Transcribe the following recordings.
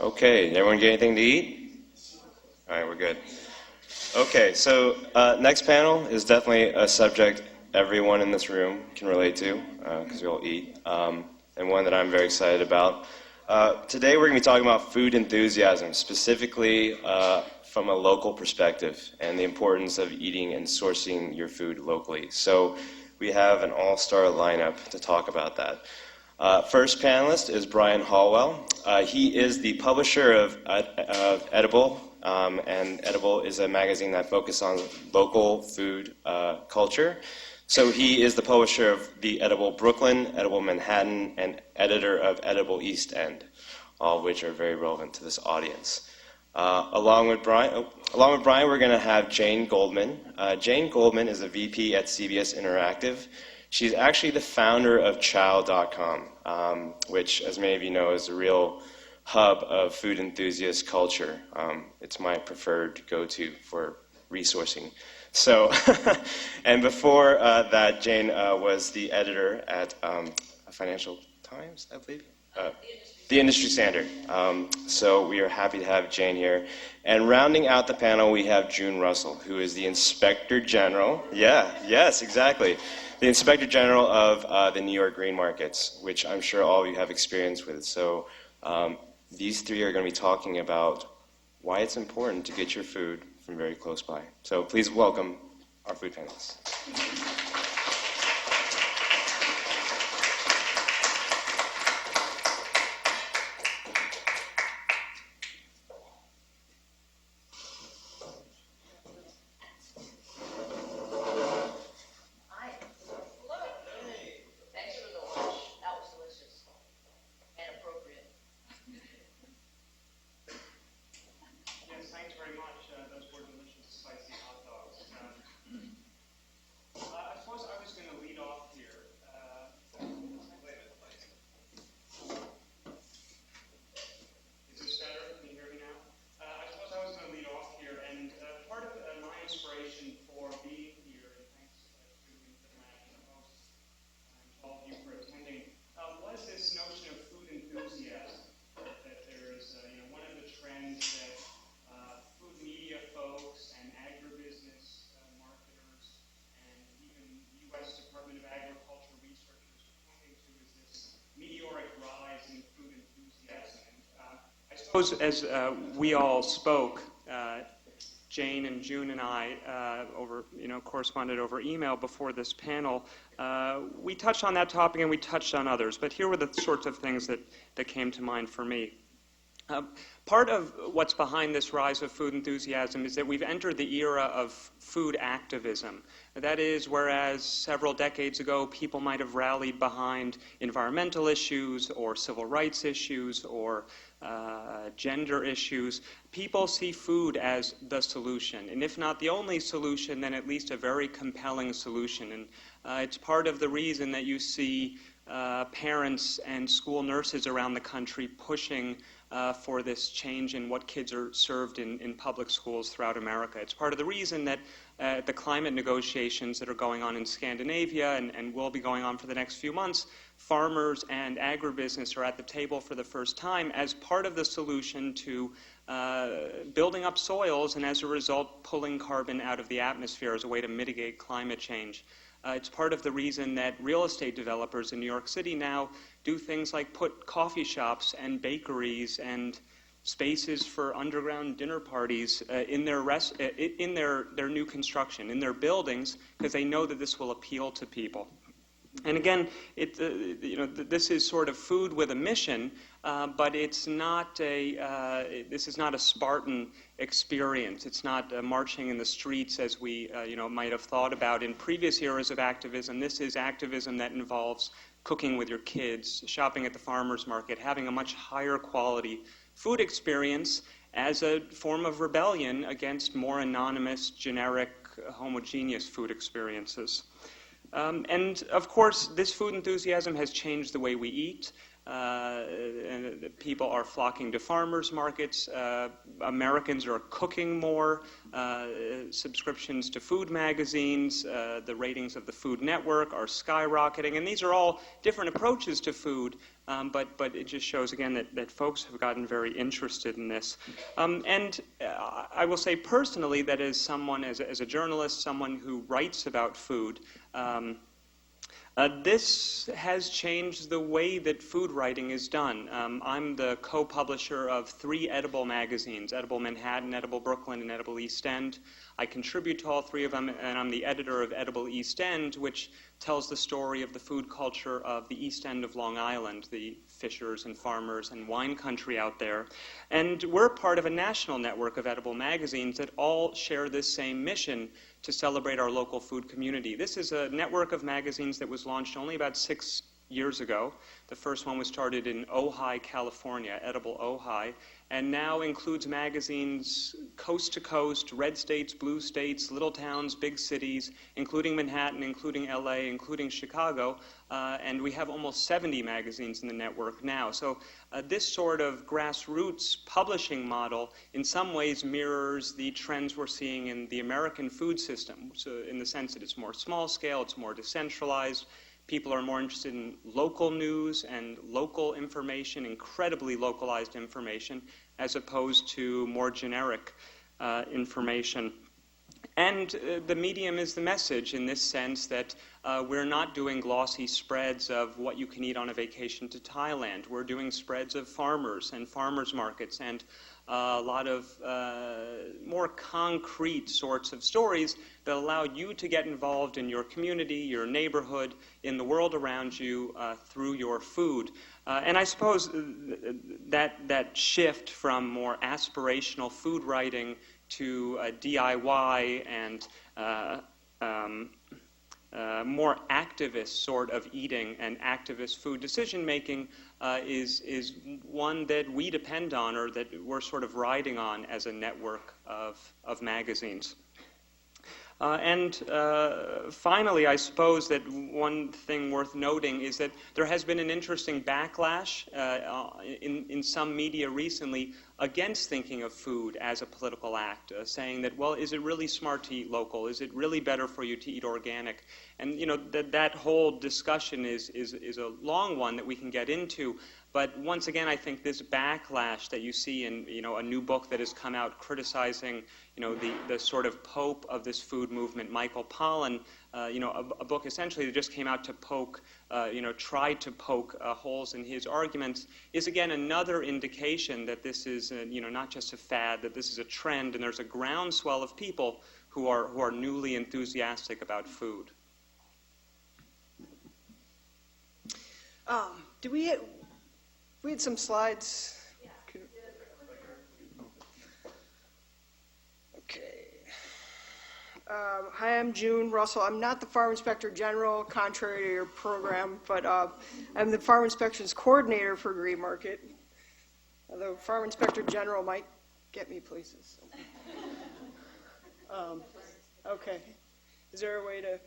Okay, everyone get anything to eat? All right, we're good. Okay, so next panel is definitely a subject everyone in this room can relate to, because we all eat, and one that I'm very excited about. Today we're going to be talking about food enthusiasm, specifically from a local perspective, and the importance of eating and sourcing your food locally. So we have an all-star lineup to talk about that. First panelist is Brian Halweil. He is the publisher of Edible, and Edible is a magazine that focuses on local food culture. So he is the publisher of the Edible Brooklyn, Edible Manhattan, and editor of Edible East End, all of which are very relevant to this audience. Along with Brian, we're going to have Jane Goldman. Jane Goldman is a VP at CBS Interactive. She's actually the founder of Chow.com, which, as many of you know, is a real hub of food enthusiast culture. It's my preferred go-to for resourcing. So, and before that, Jane was the editor at Financial Times, I believe? The Industry Standard. So we are happy to have Jane here. And rounding out the panel, we have June Russell, who is the Inspector General. Yes, exactly. The Inspector General of the New York Greenmarkets, which I'm sure all of you have experience with. So these three are going to be talking about why it's important to get your food from very close by. So please welcome our food panelists. As we all spoke, Jane and June and I corresponded over email before this panel. We touched on that topic and we touched on others, but here were the sorts of things that came to mind for me. Part of what's behind this rise of food enthusiasm is that we've entered the era of food activism. That is, whereas several decades ago people might have rallied behind environmental issues or civil rights issues or gender issues, people see food as the solution. And if not the only solution, then at least a very compelling solution. And it's part of the reason that you see parents and school nurses around the country pushing for this change in what kids are served in public schools throughout America. It's part of the reason that the climate negotiations that are going on in Scandinavia and will be going on for the next few months, farmers and agribusiness are at the table for the first time as part of the solution to building up soils and as a result pulling carbon out of the atmosphere as a way to mitigate climate change. It's part of the reason that real estate developers in New York City now do things like put coffee shops and bakeries and spaces for underground dinner parties in their new construction, in their buildings, because they know that this will appeal to people. And again, this is sort of food with a mission, but it's not this is not a Spartan experience. It's not marching in the streets as we might have thought about in previous eras of activism. This is activism that involves cooking with your kids, shopping at the farmer's market, having a much higher quality food experience as a form of rebellion against more anonymous, generic, homogeneous food experiences. And of course, this food enthusiasm has changed the way we eat. and people are flocking to farmers markets. Americans are cooking more. Subscriptions to food magazines, the ratings of the Food Network are skyrocketing, and these are all different approaches to food. But it just shows again that folks have gotten very interested in this. And I will say personally that as someone, as a journalist, someone who writes about food, this has changed the way that food writing is done. I'm the co-publisher of 3 edible magazines, Edible Manhattan, Edible Brooklyn, and Edible East End. I contribute to all 3 of them, and I'm the editor of Edible East End, which tells the story of the food culture of the East End of Long Island, the fishers and farmers and wine country out there. And we're part of a national network of edible magazines that all share this same mission to celebrate our local food community. This is a network of magazines that was launched only about 6 years ago. The first one was started in Ojai, California, Edible Ojai, and now includes magazines coast to coast, red states, blue states, little towns, big cities, including Manhattan, including LA, including Chicago, and we have almost 70 magazines in the network now. So this sort of grassroots publishing model in some ways mirrors the trends we're seeing in the American food system, so in the sense that it's more small scale, it's more decentralized. People are more interested in local news and local information, incredibly localized information, as opposed to more generic information. And the medium is the message in this sense that we're not doing glossy spreads of what you can eat on a vacation to Thailand. We're doing spreads of farmers and farmers markets and a lot of more concrete sorts of stories that allow you to get involved in your community, your neighborhood, in the world around you through your food. And I suppose that shift from more aspirational food writing to DIY and more activist sort of eating and activist food decision making is one that we depend on, or that we're sort of riding on as a network of magazines. And finally, I suppose that one thing worth noting is that there has been an interesting backlash in some media recently against thinking of food as a political act, saying that, well, is it really smart to eat local? Is it really better for you to eat organic? And you know that whole discussion is a long one that we can get into. But once again, I think this backlash that you see in a new book that has come out criticizing the sort of pope of this food movement, Michael Pollan, a book essentially that just came out to poke, tried to poke holes in his arguments, is again another indication that this is not just a fad, that this is a trend, and there's a groundswell of people who are newly enthusiastic about food. We had some slides. Okay. Hi, I'm June Russell. I'm not the Farm Inspector General, contrary to your program, but I'm the Farm Inspections Coordinator for Greenmarket. Although Farm Inspector General might get me places. Okay. Is there a way to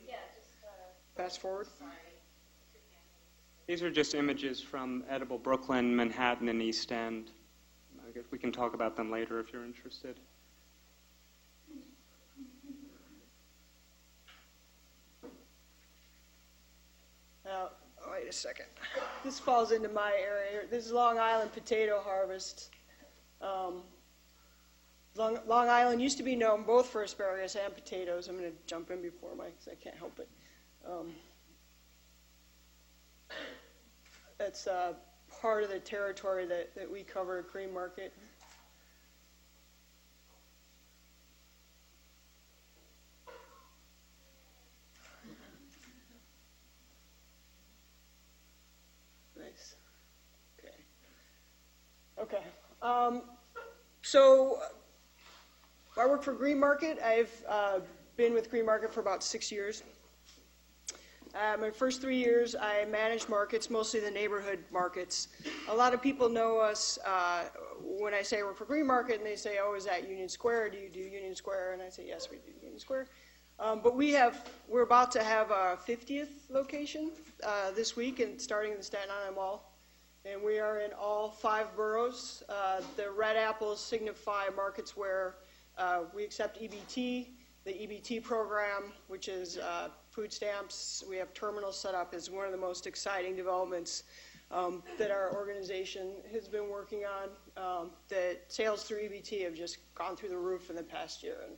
fast forward? These are just images from Edible Brooklyn, Manhattan, and East End. I guess we can talk about them later if you're interested. Wait a second. This falls into my area. This is Long Island potato harvest. Long Island used to be known both for asparagus and potatoes. I'm going to jump in before because I can't help it. That's part of the territory that we cover at Greenmarket. Nice. Okay. So I work for Greenmarket. I've been with Greenmarket for about 6 years. My first 3 years, I managed markets, mostly the neighborhood markets. A lot of people know us when I say I work for Greenmarket, and they say, "Oh, is that Union Square? Do you do Union Square?" And I say, "Yes, we do Union Square." But we're about to have a 50th location this week, and starting in the Staten Island Mall. and we are in all 5 boroughs. The red apples signify markets where we accept EBT. The EBT program, which is food stamps, we have terminals set up, is one of the most exciting developments that our organization has been working on. The sales through EBT have just gone through the roof in the past year, and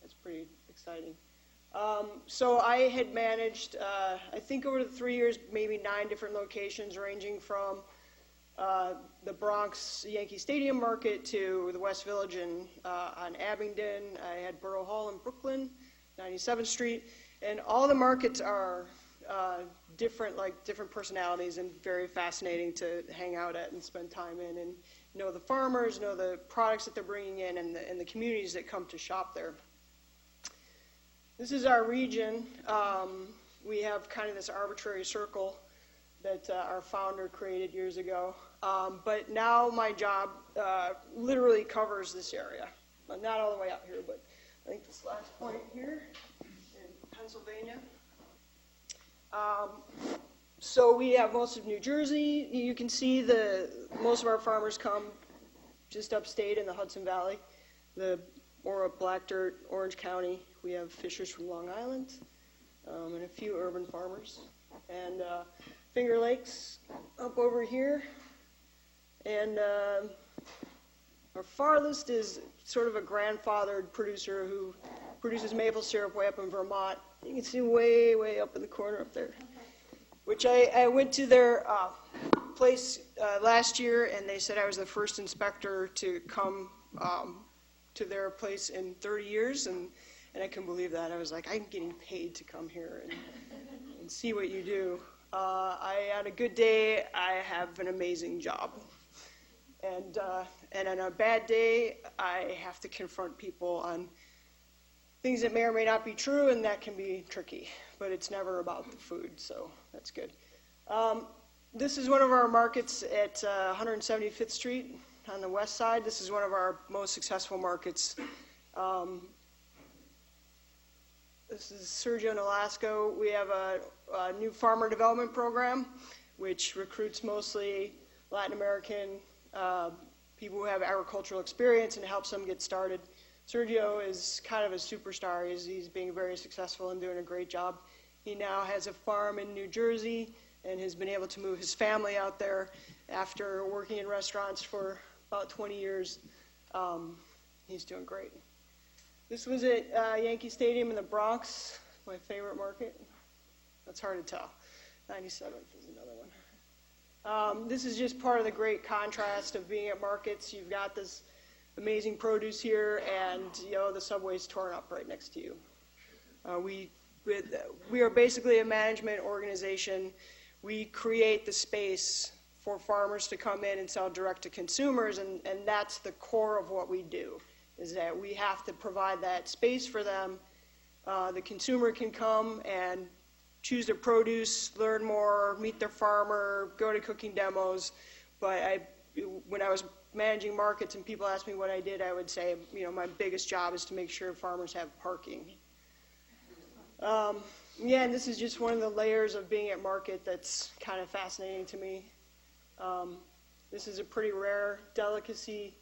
it's pretty exciting. So I had managed, I think over the 3 years, maybe 9 different locations, ranging from the Bronx Yankee Stadium Market to the West Village on Abingdon. I had Borough Hall in Brooklyn, 97th Street, and all the markets are different, like different personalities, and very fascinating to hang out at and spend time in, and know the farmers, know the products that they're bringing in, and the communities that come to shop there. This is our region. We have kind of this arbitrary circle that our founder created years ago. But now my job literally covers this area. Well, not all the way out here, but I think this last point here in Pennsylvania. So we have most of New Jersey. You can see most of our farmers come just upstate in the Hudson Valley, or Black Dirt, Orange County. We have fishers from Long Island, and a few urban farmers. And Finger Lakes up over here. And our farthest is sort of a grandfathered producer who produces maple syrup way up in Vermont. You can see way, way up in the corner up there. Which I went to their place last year, and they said I was the first inspector to come to their place in 30 years, and I couldn't believe that. I was like, I'm getting paid to come here and see what you do. On a good day, I have an amazing job. And on a bad day, I have to confront people on things that may or may not be true, and that can be tricky. But it's never about the food, so that's good. This is one of our markets at 175th Street on the west side. This is one of our most successful markets. This is Sergio Nolasco. We have a new farmer development program, which recruits mostly Latin American people who have agricultural experience and helps them get started. Sergio is kind of a superstar. He's being very successful and doing a great job. He now has a farm in New Jersey and has been able to move his family out there after working in restaurants for about 20 years. He's doing great. This was at Yankee Stadium in the Bronx, my favorite market. That's hard to tell. 97th is another one. This is just part of the great contrast of being at markets. You've got this amazing produce here, and the subway's torn up right next to you. We are basically a management organization. We create the space for farmers to come in and sell direct to consumers, and that's the core of what we do, is that we have to provide that space for them. The consumer can come and choose their produce, learn more, meet their farmer, go to cooking demos. But when I was managing markets and people asked me what I did, I would say, my biggest job is to make sure farmers have parking. And this is just one of the layers of being at market that's kind of fascinating to me. This is a pretty rare delicacy.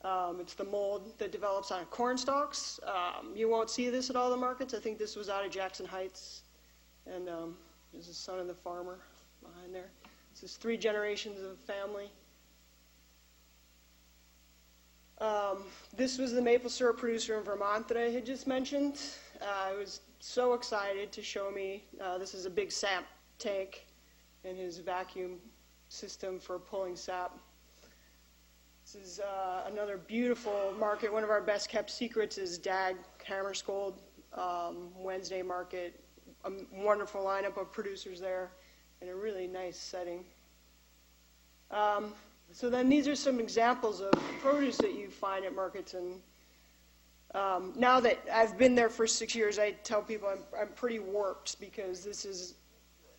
It's the mold that develops on corn stalks. You won't see this at all the markets. I think this was out of Jackson Heights. And there's the son of the farmer behind there. This is 3 generations of family. This was the maple syrup producer in Vermont that I had just mentioned. I was so excited to show me. This is a big sap tank and his vacuum system for pulling sap. This is another beautiful market. One of our best kept secrets is Dag Hammarskjöld Wednesday market. A wonderful lineup of producers there in a really nice setting. So then these are some examples of produce that you find at markets. And now that I've been there for 6 years, I tell people I'm pretty warped, because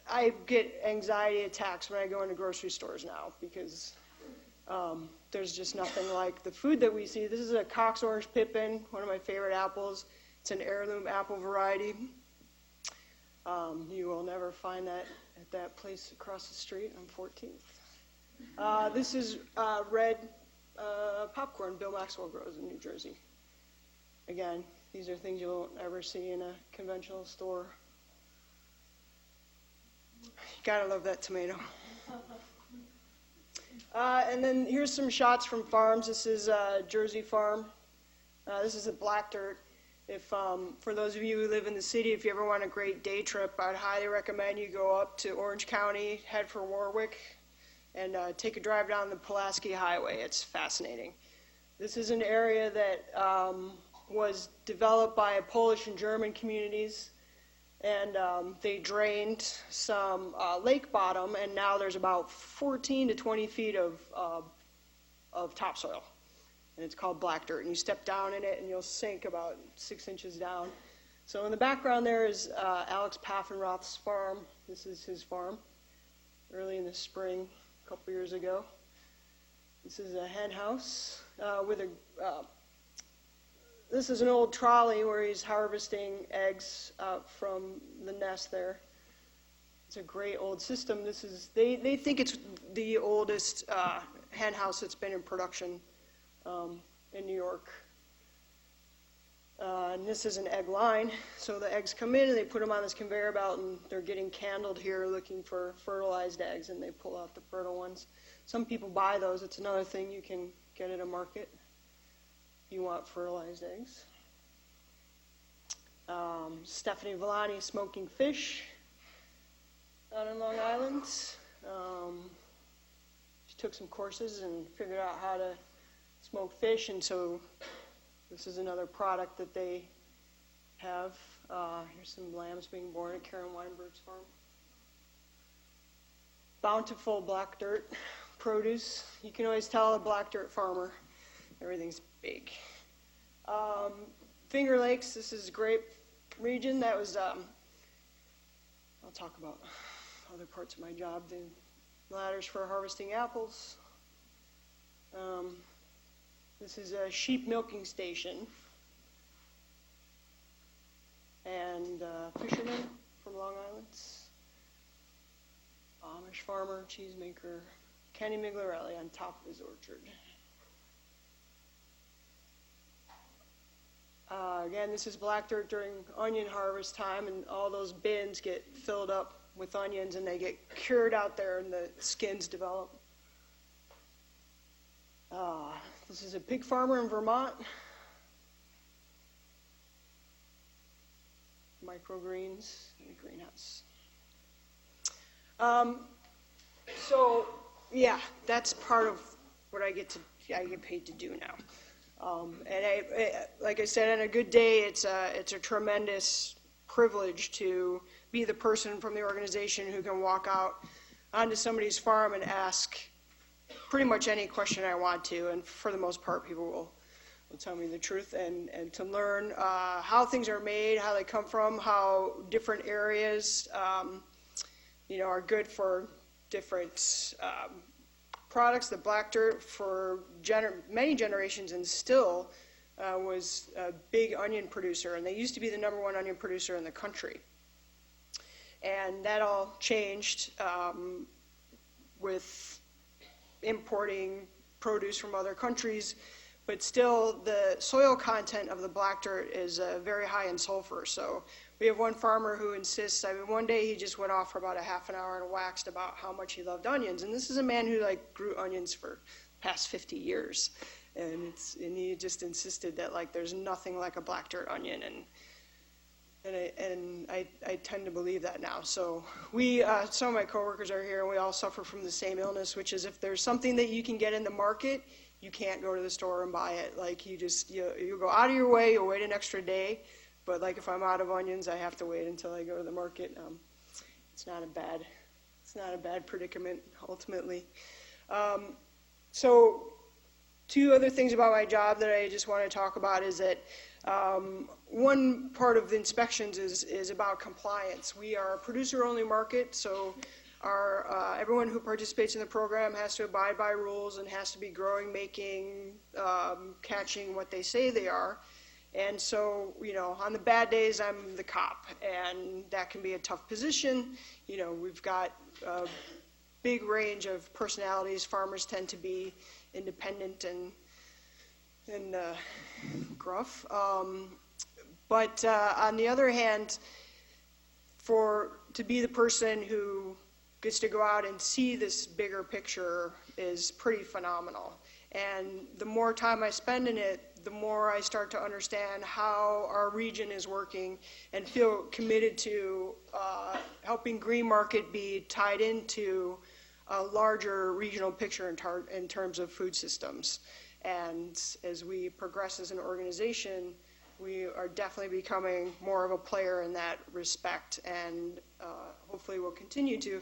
I get anxiety attacks when I go into grocery stores now, because there's just nothing like the food that we see. This is a Cox Orange Pippin, one of my favorite apples. It's an heirloom apple variety. You will never find that at that place across the street on 14th. This is red popcorn Bill Maxwell grows in New Jersey. Again, these are things you won't ever see in a conventional store. You gotta love that tomato. And then here's some shots from farms. This is Jersey Farm. This is a black dirt. If for those of you who live in the city, if you ever want a great day trip, I'd highly recommend you go up to Orange County, head for Warwick, and take a drive down the Pulaski Highway. It's fascinating. This is an area that was developed by Polish and German communities, and they drained some lake bottom, and now there's about 14 to 20 feet of topsoil. And it's called black dirt, and you step down in it and you'll sink about 6 inches down. So in the background there is Alex Paffenroth's farm. This is his farm, early in the spring, a couple years ago. This is a hen house with a, this is an old trolley where he's harvesting eggs out from the nest there. It's a great old system. This is, they think it's the oldest hen house that's been in production in New York. And this is an egg line. So the eggs come in and they put them on this conveyor belt and they're getting candled here looking for fertilized eggs, and they pull out the fertile ones. Some people buy those. It's another thing you can get at a market if you want fertilized eggs. Stephanie Villani smoking fish out in Long Island. She took some courses and figured out how to smoke fish, and so this is another product that they have. Here's some lambs being born at Karen Weinberg's farm. Bountiful black dirt produce. You can always tell a black dirt farmer. Everything's big. Finger Lakes, this is grape region. That was, I'll talk about other parts of my job. The ladders for harvesting apples. This is a sheep milking station. And fishermen from Long Island. Amish farmer, cheesemaker, Kenny Miglarelli on top of his orchard. Again, this is black dirt during onion harvest time, and all those bins get filled up with onions and they get cured out there and the skins develop. This is a pig farmer in Vermont. Microgreens in a greenhouse. So yeah, that's part of what I get paid to do now. Like I said, on a good day, it's a tremendous privilege to be the person from the organization who can walk out onto somebody's farm and ask pretty much any question I want to, and for the most part, people will tell me the truth, and to learn how things are made, how they come from, how different areas, are good for different products. The black dirt for many generations and still was a big onion producer, and they used to be the #1 onion producer in the country. And that all changed with importing produce from other countries, but still the soil content of the black dirt is very high in sulfur. So we have one farmer who insists, one day he just went off for about a half an hour and waxed about how much he loved onions. And this is a man who grew onions for the past 50 years. And he just insisted that there's nothing like a black dirt onion. And I tend to believe that now. So some of my coworkers are here, and we all suffer from the same illness, which is if there's something that you can get in the market, you can't go to the store and buy it. You go out of your way, you'll wait an extra day. But if I'm out of onions, I have to wait until I go to the market. It's not a bad predicament ultimately. So two other things about my job that I just want to talk about is that one part of the inspections is about compliance. We are a producer-only market, so everyone who participates in the program has to abide by rules and has to be growing, making, catching what they say they are. And so, on the bad days, I'm the cop, and that can be a tough position. We've got big range of personalities. Farmers tend to be independent and gruff. But on the other hand, to be the person who gets to go out and see this bigger picture is pretty phenomenal. And the more time I spend in it, the more I start to understand how our region is working and feel committed to helping Greenmarket be tied into a larger regional picture in terms of food systems. And as we progress as an organization, we are definitely becoming more of a player in that respect, and hopefully will continue to.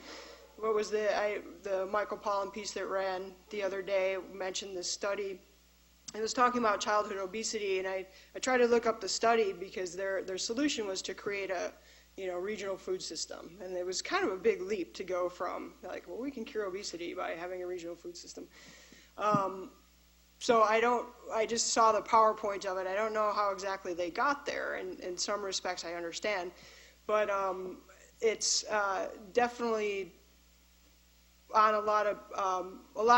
What was the Michael Pollan piece that ran the other day mentioned this study. It was talking about childhood obesity, and I tried to look up the study because their solution was to create a regional food system, and it was kind of a big leap to go from like, well, we can cure obesity by having a regional food system. So I just saw the PowerPoint of it. I don't know how exactly they got there, and in some respects I understand, but it's definitely on a lot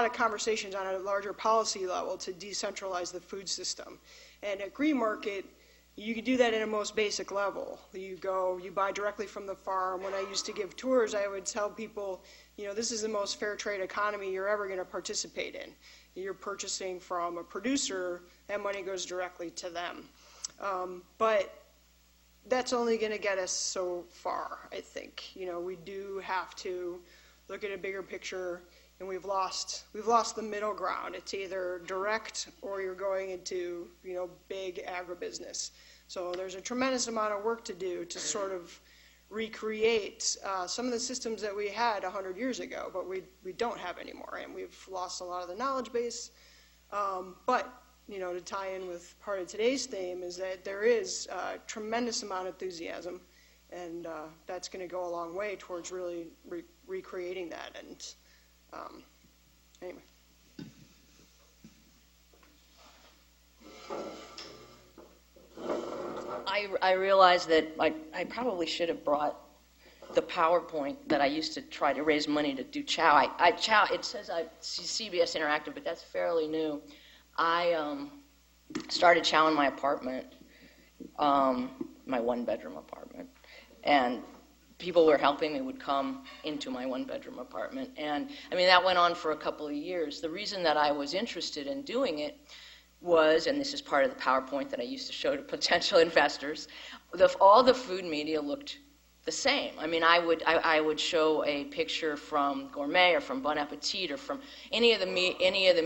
of conversations on a larger policy level to decentralize the food system. And at Greenmarket, you can do that at a most basic level. You buy directly from the farm. When I used to give tours, I would tell people, this is the most fair trade economy you're ever going to participate in. You're purchasing from a producer, that money goes directly to them. But that's only going to get us so far, I think. We do have to look at a bigger picture, and we've lost the middle ground. It's either direct or you're going into big agribusiness. So there's a tremendous amount of work to do to sort of recreate some of the systems that we had 100 years ago, but we don't have anymore, and we've lost a lot of the knowledge base. But to tie in with part of today's theme is that there is a tremendous amount of enthusiasm, and that's going to go a long way towards really recreating that. And anyway. I realized that I probably should have brought the PowerPoint that I used to try to raise money to do chow. Chow, it says CBS Interactive, but that's fairly new. I started chow in my apartment, my one-bedroom apartment, and people were helping me would come into my one-bedroom apartment. And, that went on for a couple of years. The reason that I was interested in doing it was, and this is part of the PowerPoint that I used to show to potential investors, all the food media looked the same. I would show a picture from Gourmet or from Bon Appetit or from any of the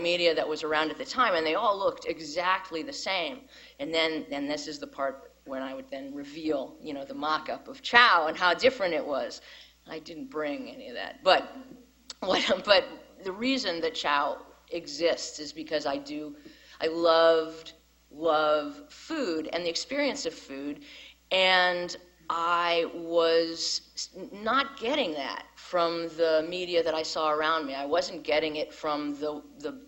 media that was around at the time, and they all looked exactly the same. And then this is the part when I would then reveal, the mock-up of chow and how different it was. I didn't bring any of that, but the reason that chow exists is because I love food and the experience of food, and I was not getting that from the media that I saw around me. I wasn't getting it from the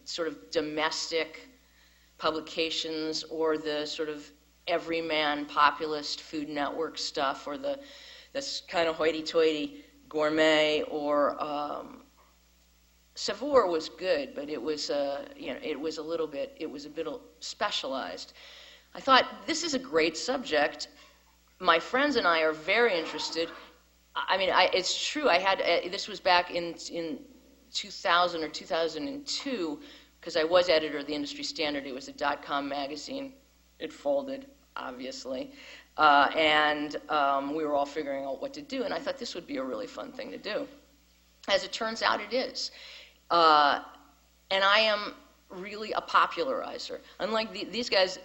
sort of domestic publications or the sort of everyman populist Food Network stuff or this kind of hoity-toity Gourmet or Savour was good, but it was a bit specialized. I thought, this is a great subject. My friends and I are very interested. It's true. This was back in 2000 or 2002, because I was editor of the Industry Standard. It was a .com magazine. It folded, obviously, and we were all figuring out what to do. And I thought this would be a really fun thing to do. As it turns out, it is. And I am really a popularizer. Unlike these guys,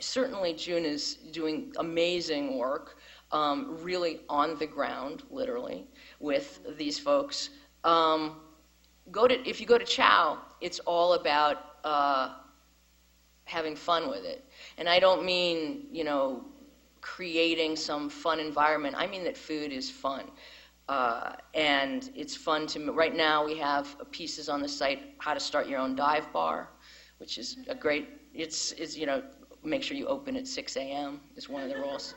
certainly June is doing amazing work, really on the ground, literally, with these folks. If you go to chow, it's all about having fun with it. And I don't mean, creating some fun environment. I mean that food is fun. And it's fun right now we have pieces on the site, how to start your own dive bar, which is a great, make sure you open at 6 a.m. is one of the rules.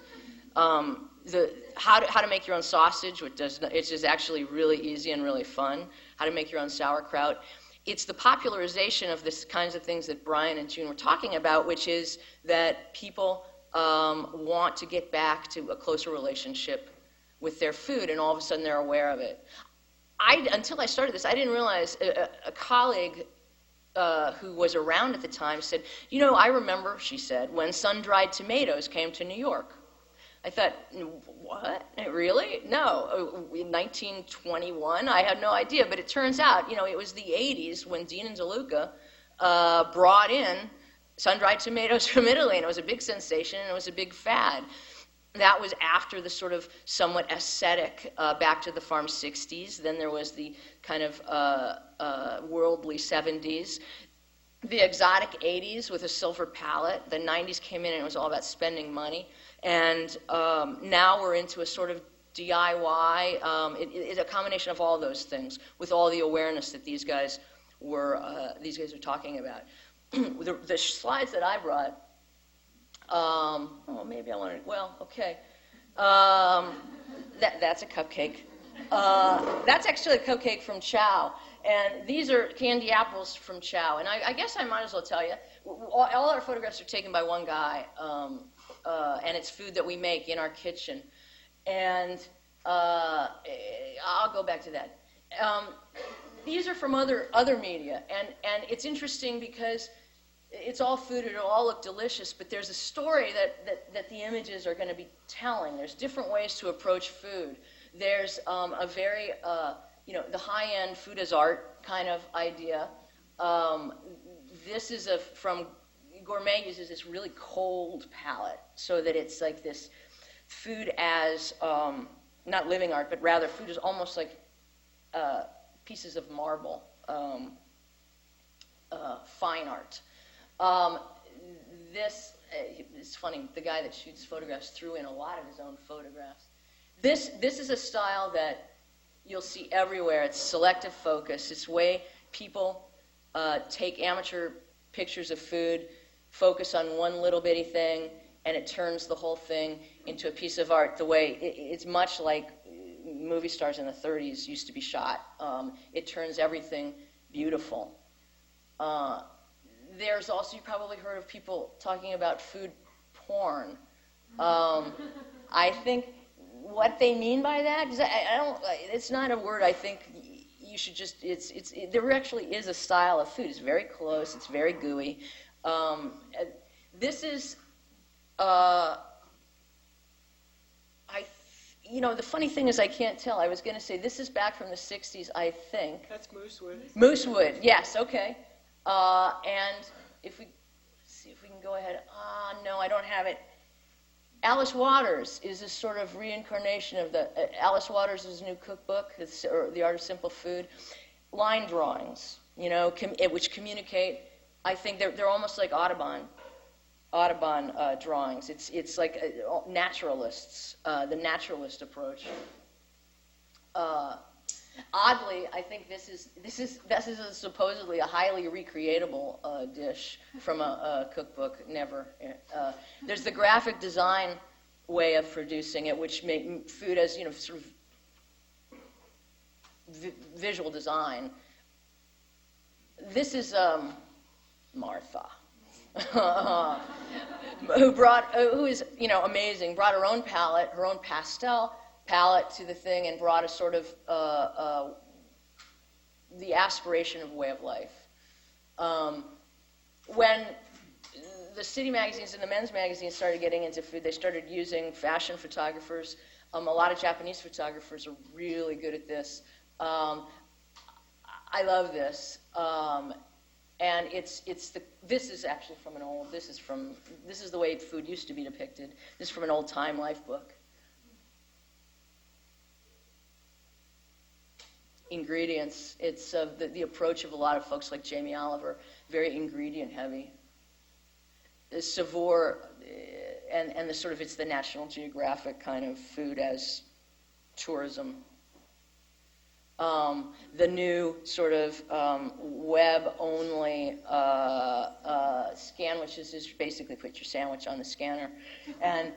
how to make your own sausage, which it's just actually really easy and really fun. How to make your own sauerkraut. It's the popularization of this kinds of things that Brian and June were talking about, which is that people want to get back to a closer relationship with their food, and all of a sudden they're aware of it. Until I started this, I didn't realize a colleague who was around at the time said, I remember, she said, when sun-dried tomatoes came to New York. I thought, what? Really? No. In 1921, I had no idea. But it turns out, it was the 80s when Dean and DeLuca brought in sun-dried tomatoes from Italy, and it was a big sensation, and it was a big fad. That was after the sort of somewhat ascetic back to the farm 60s. Then there was the kind of worldly 70s. The exotic 80s with a silver palette. The 90s came in and it was all about spending money. And now we're into a sort of DIY. It's a combination of all those things with all the awareness that these guys were talking about. The slides that I brought, maybe I wanted, okay. That's a cupcake. That's actually a cupcake from Chow. And these are candy apples from Chow. And I guess I might as well tell you, all our photographs are taken by one guy. And it's food that we make in our kitchen. And I'll go back to that. These are from other media. And it's interesting because it's all food, it'll all look delicious, but there's a story that the images are going to be telling. There's different ways to approach food. There's a very, the high-end food as art kind of idea. This is from Gourmet uses this really cold palette so that it's like this food as, not living art, but rather food is almost like pieces of marble, fine art. It's funny, the guy that shoots photographs threw in a lot of his own photographs. This is a style that you'll see everywhere. It's selective focus. It's way people take amateur pictures of food, focus on one little bitty thing, and it turns the whole thing into a piece of art the way it's much like movie stars in the 30s used to be shot. It turns everything beautiful. There's also, you probably heard of people talking about food porn. I think what they mean by that is it's not a word I think you should just, there actually is a style of food. It's very close, it's very gooey. This is, the funny thing is I can't tell. I was going to say this is back from the 60s, I think. That's Moosewood. Moosewood, yes, okay. And if we see if we can go ahead. No, I don't have it. Alice Waters is this sort of reincarnation of Alice Waters' new cookbook, or The Art of Simple Food. Line drawings, which communicate. I think they're almost like Audubon drawings. It's like naturalists, the naturalist approach. Oddly, I think this is supposedly a highly recreatable dish from a cookbook. Never. There's the graphic design way of producing it, which make food as sort of visual design. This is Martha, who is amazing. Brought her own palette, her own pastel palette to the thing, and brought a sort of the aspiration of way of life. When the city magazines and the men's magazines started getting into food, they started using fashion photographers. A lot of Japanese photographers are really good at this. I love this. And this is actually from an old, this is the way food used to be depicted. This is from an old Time Life book. Ingredients, it's the approach of a lot of folks like Jamie Oliver, very ingredient heavy. The Savour, and the sort of, it's the National Geographic kind of food as tourism. The new sort of web-only scan, which is just basically put your sandwich on the scanner. And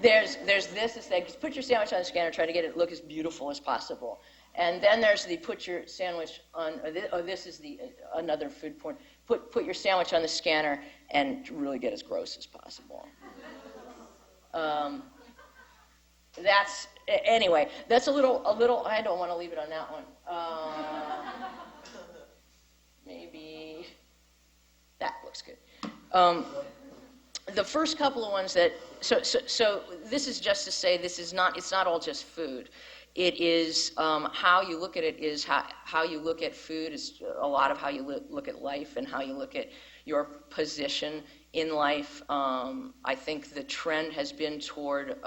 there's this is that put your sandwich on the scanner, try to get it look as beautiful as possible. And then there's the put your sandwich on, this is the another food point. Put your sandwich on the scanner and really get as gross as possible. That's anyway. That's a little. I don't want to leave it on that one. Maybe that looks good. The first couple of ones that so this is just to say this is not. It's not all just food. It is how you look at it is how you look at food is a lot of how you look at life and how you look at your position in life. I think the trend has been toward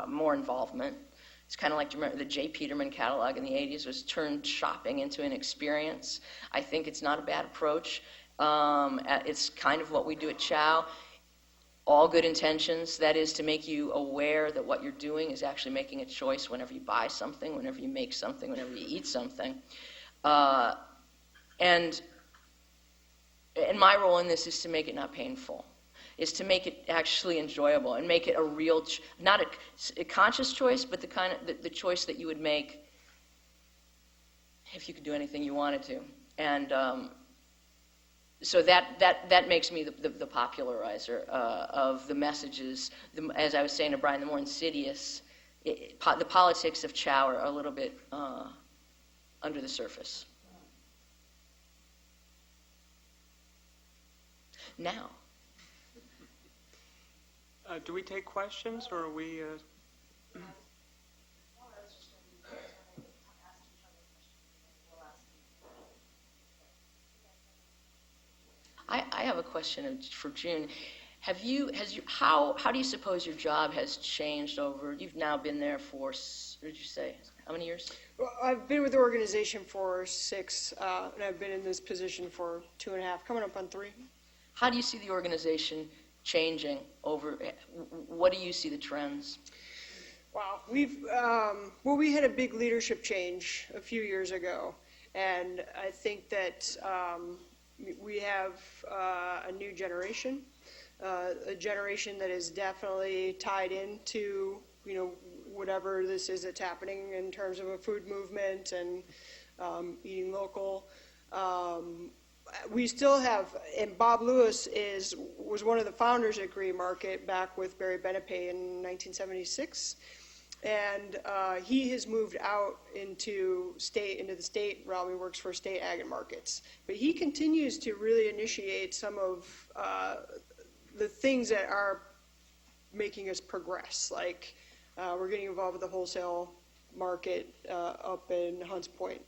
more involvement. It's kind of like, remember, the J. Peterman catalog in the 80s was turned shopping into an experience. I think it's not a bad approach. It's kind of what we do at Chow. All good intentions, that is to make you aware that what you're doing is actually making a choice whenever you buy something, whenever you make something, whenever you eat something. And my role in this is to make it not painful, is to make it actually enjoyable and make it a real, not a conscious choice, but the kind of the choice that you would make if you could do anything you wanted to. And so that makes me the popularizer of the messages. As I was saying to Brian, the more insidious, the politics of Chow are a little bit under the surface. Now. Do we take questions, or are we... I have a question for June. How do you suppose your job has changed over, you've now been there for, what did you say, how many years? Well, I've been with the organization for 6, and I've been in this position for 2.5, coming up on 3. How do you see the organization changing over, what do you see the trends? Wow, we had a big leadership change a few years ago, and I think that we have a new generation, a generation that is definitely tied into, whatever this is that's happening in terms of a food movement and eating local. We still have, and Bob Lewis was one of the founders at Greenmarket back with Barry Benepe in 1976. And he has moved out into the state realm. He works for state ag and markets. But he continues to really initiate some of the things that are making us progress. Like we're getting involved with the wholesale market up in Hunts Point.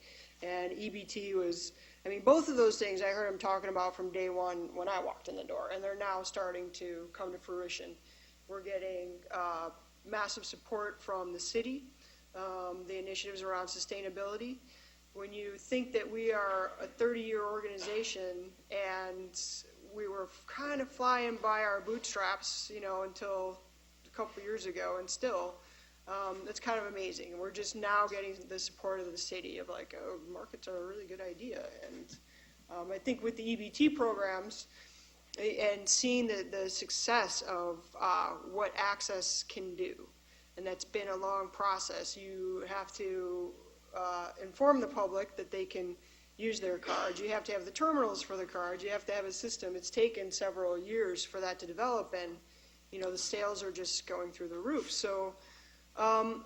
And EBT was, both of those things I heard him talking about from day one when I walked in the door. And they're now starting to come to fruition. We're getting massive support from the city, the initiatives around sustainability. When you think that we are a 30-year organization and we were kind of flying by our bootstraps, until a couple years ago, and still, it's kind of amazing. We're just now getting the support of the city of like, oh, markets are a really good idea. And I think with the EBT programs, and seeing the success of what access can do. And that's been a long process. You have to inform the public that they can use their cards. You have to have the terminals for the cards. You have to have a system. It's taken several years for that to develop, and the sales are just going through the roof. So and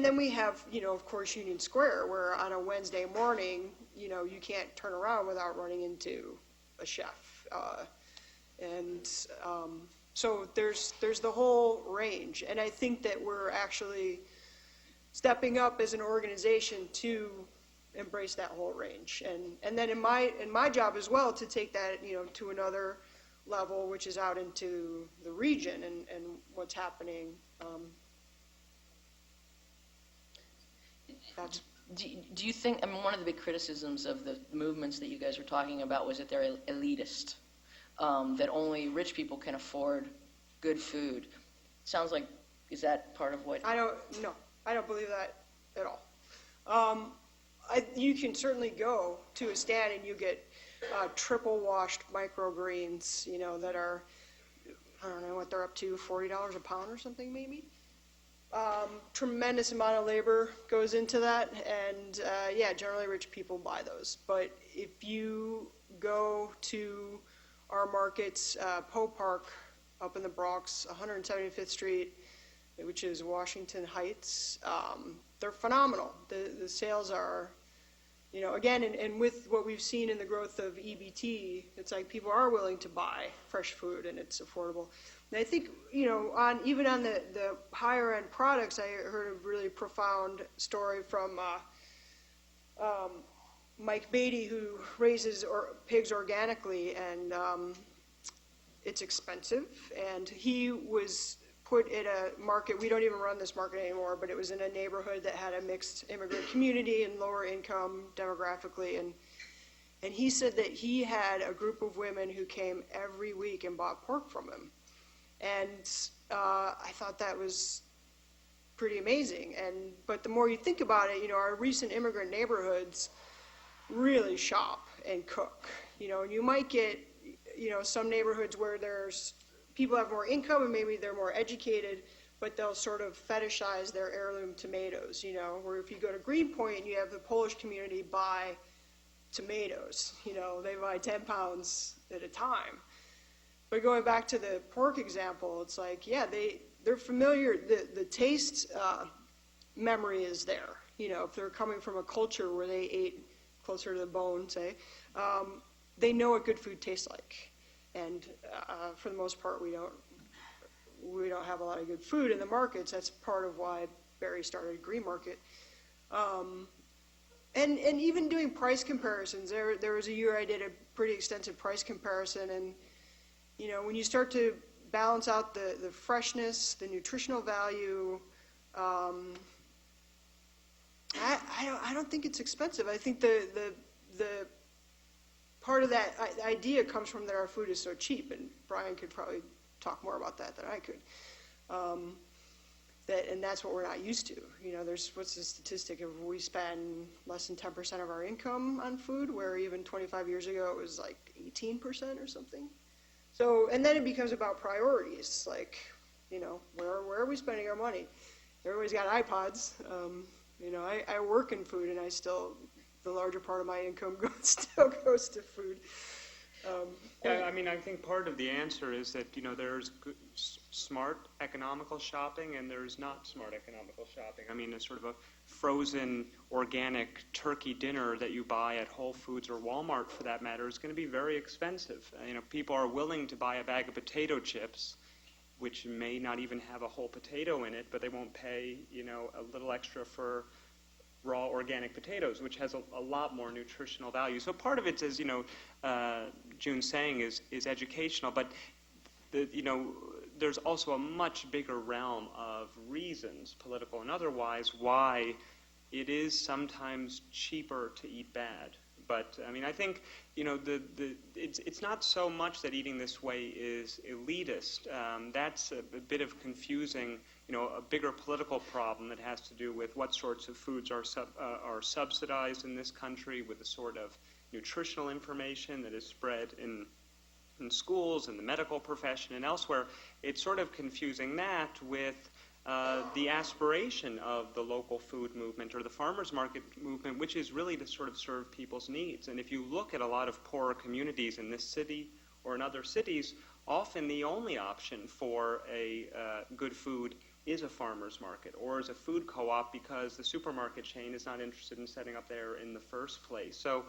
then we have, of course, Union Square, where on a Wednesday morning, you can't turn around without running into a chef, so there's the whole range, and I think that we're actually stepping up as an organization to embrace that whole range, and then in my job as well to take that to another level, which is out into the region and what's happening. That's. Do you think, one of the big criticisms of the movements that you guys were talking about was that they're elitist, that only rich people can afford good food. Sounds like, is that part of what? I don't believe that at all. You can certainly go to a stand and you get triple washed microgreens, that are I don't know what they're up to, $40 a pound or something maybe. Tremendous amount of labor goes into that, and yeah, generally rich people buy those. But if you go to our markets, Poe Park up in the Bronx, 175th Street, which is Washington Heights, they're phenomenal. The sales are, you know, again, and with what we've seen in the growth of EBT, it's like people are willing to buy fresh food and it's affordable. And I think, you know, even on the higher end products, I heard a really profound story from Mike Beatty, who raises pigs organically, and it's expensive. And he was put in a market, we don't even run this market anymore, but it was in a neighborhood that had a mixed immigrant community and lower income demographically. And he said that he had a group of women who came every week and bought pork from him. And I thought that was pretty amazing. But the more you think about it, you know, our recent immigrant neighborhoods really shop and cook. You know, and you might get, you know, some neighborhoods where there's people have more income and maybe they're more educated, but they'll sort of fetishize their heirloom tomatoes, you know, where if you go to Greenpoint and you have the Polish community buy tomatoes, you know, they buy 10 pounds at a time. But going back to the pork example, it's like, yeah, they're familiar, the taste memory is there. You know, if they're coming from a culture where they ate closer to the bone, say, they know what good food tastes like. And for the most part, we don't have a lot of good food in the markets. That's part of why Barry started Greenmarket. And even doing price comparisons. There was a year I did a pretty extensive price comparison, and you know, when you start to balance out the freshness, the nutritional value, I don't think it's expensive. I think the part of that idea comes from that our food is so cheap, and Brian could probably talk more about that than I could. And that's what we're not used to. You know, what's the statistic of we spend less than 10% of our income on food, where even 25 years ago it was like 18% or something. So, and then it becomes about priorities, like, you know, where are we spending our money? Everybody's got iPods. You know, I work in food, and the larger part of my income still goes to food. Yeah, I mean, I think part of the answer is that, you know, there's smart economical shopping and there's not smart economical shopping. I mean, a sort of a frozen organic turkey dinner that you buy at Whole Foods or Walmart, for that matter, is going to be very expensive. You know, people are willing to buy a bag of potato chips, which may not even have a whole potato in it, but they won't pay, you know, a little extra for raw organic potatoes, which has a lot more nutritional value. So part of it, as you know, June's saying, is educational, but you know, there's also a much bigger realm of reasons, political and otherwise, why it is sometimes cheaper to eat bad. But I mean, I think, you know, it's not so much that eating this way is elitist. That's a bit of confusing, you know, a bigger political problem that has to do with what sorts of foods are subsidized in this country, with the sort of nutritional information that is spread in schools, in the medical profession, and elsewhere. It's sort of confusing that with the aspiration of the local food movement or the farmers market movement, which is really to sort of serve people's needs. And if you look at a lot of poorer communities in this city or in other cities, often the only option for a good food is a farmer's market or is a food co-op, because the supermarket chain is not interested in setting up there in the first place. So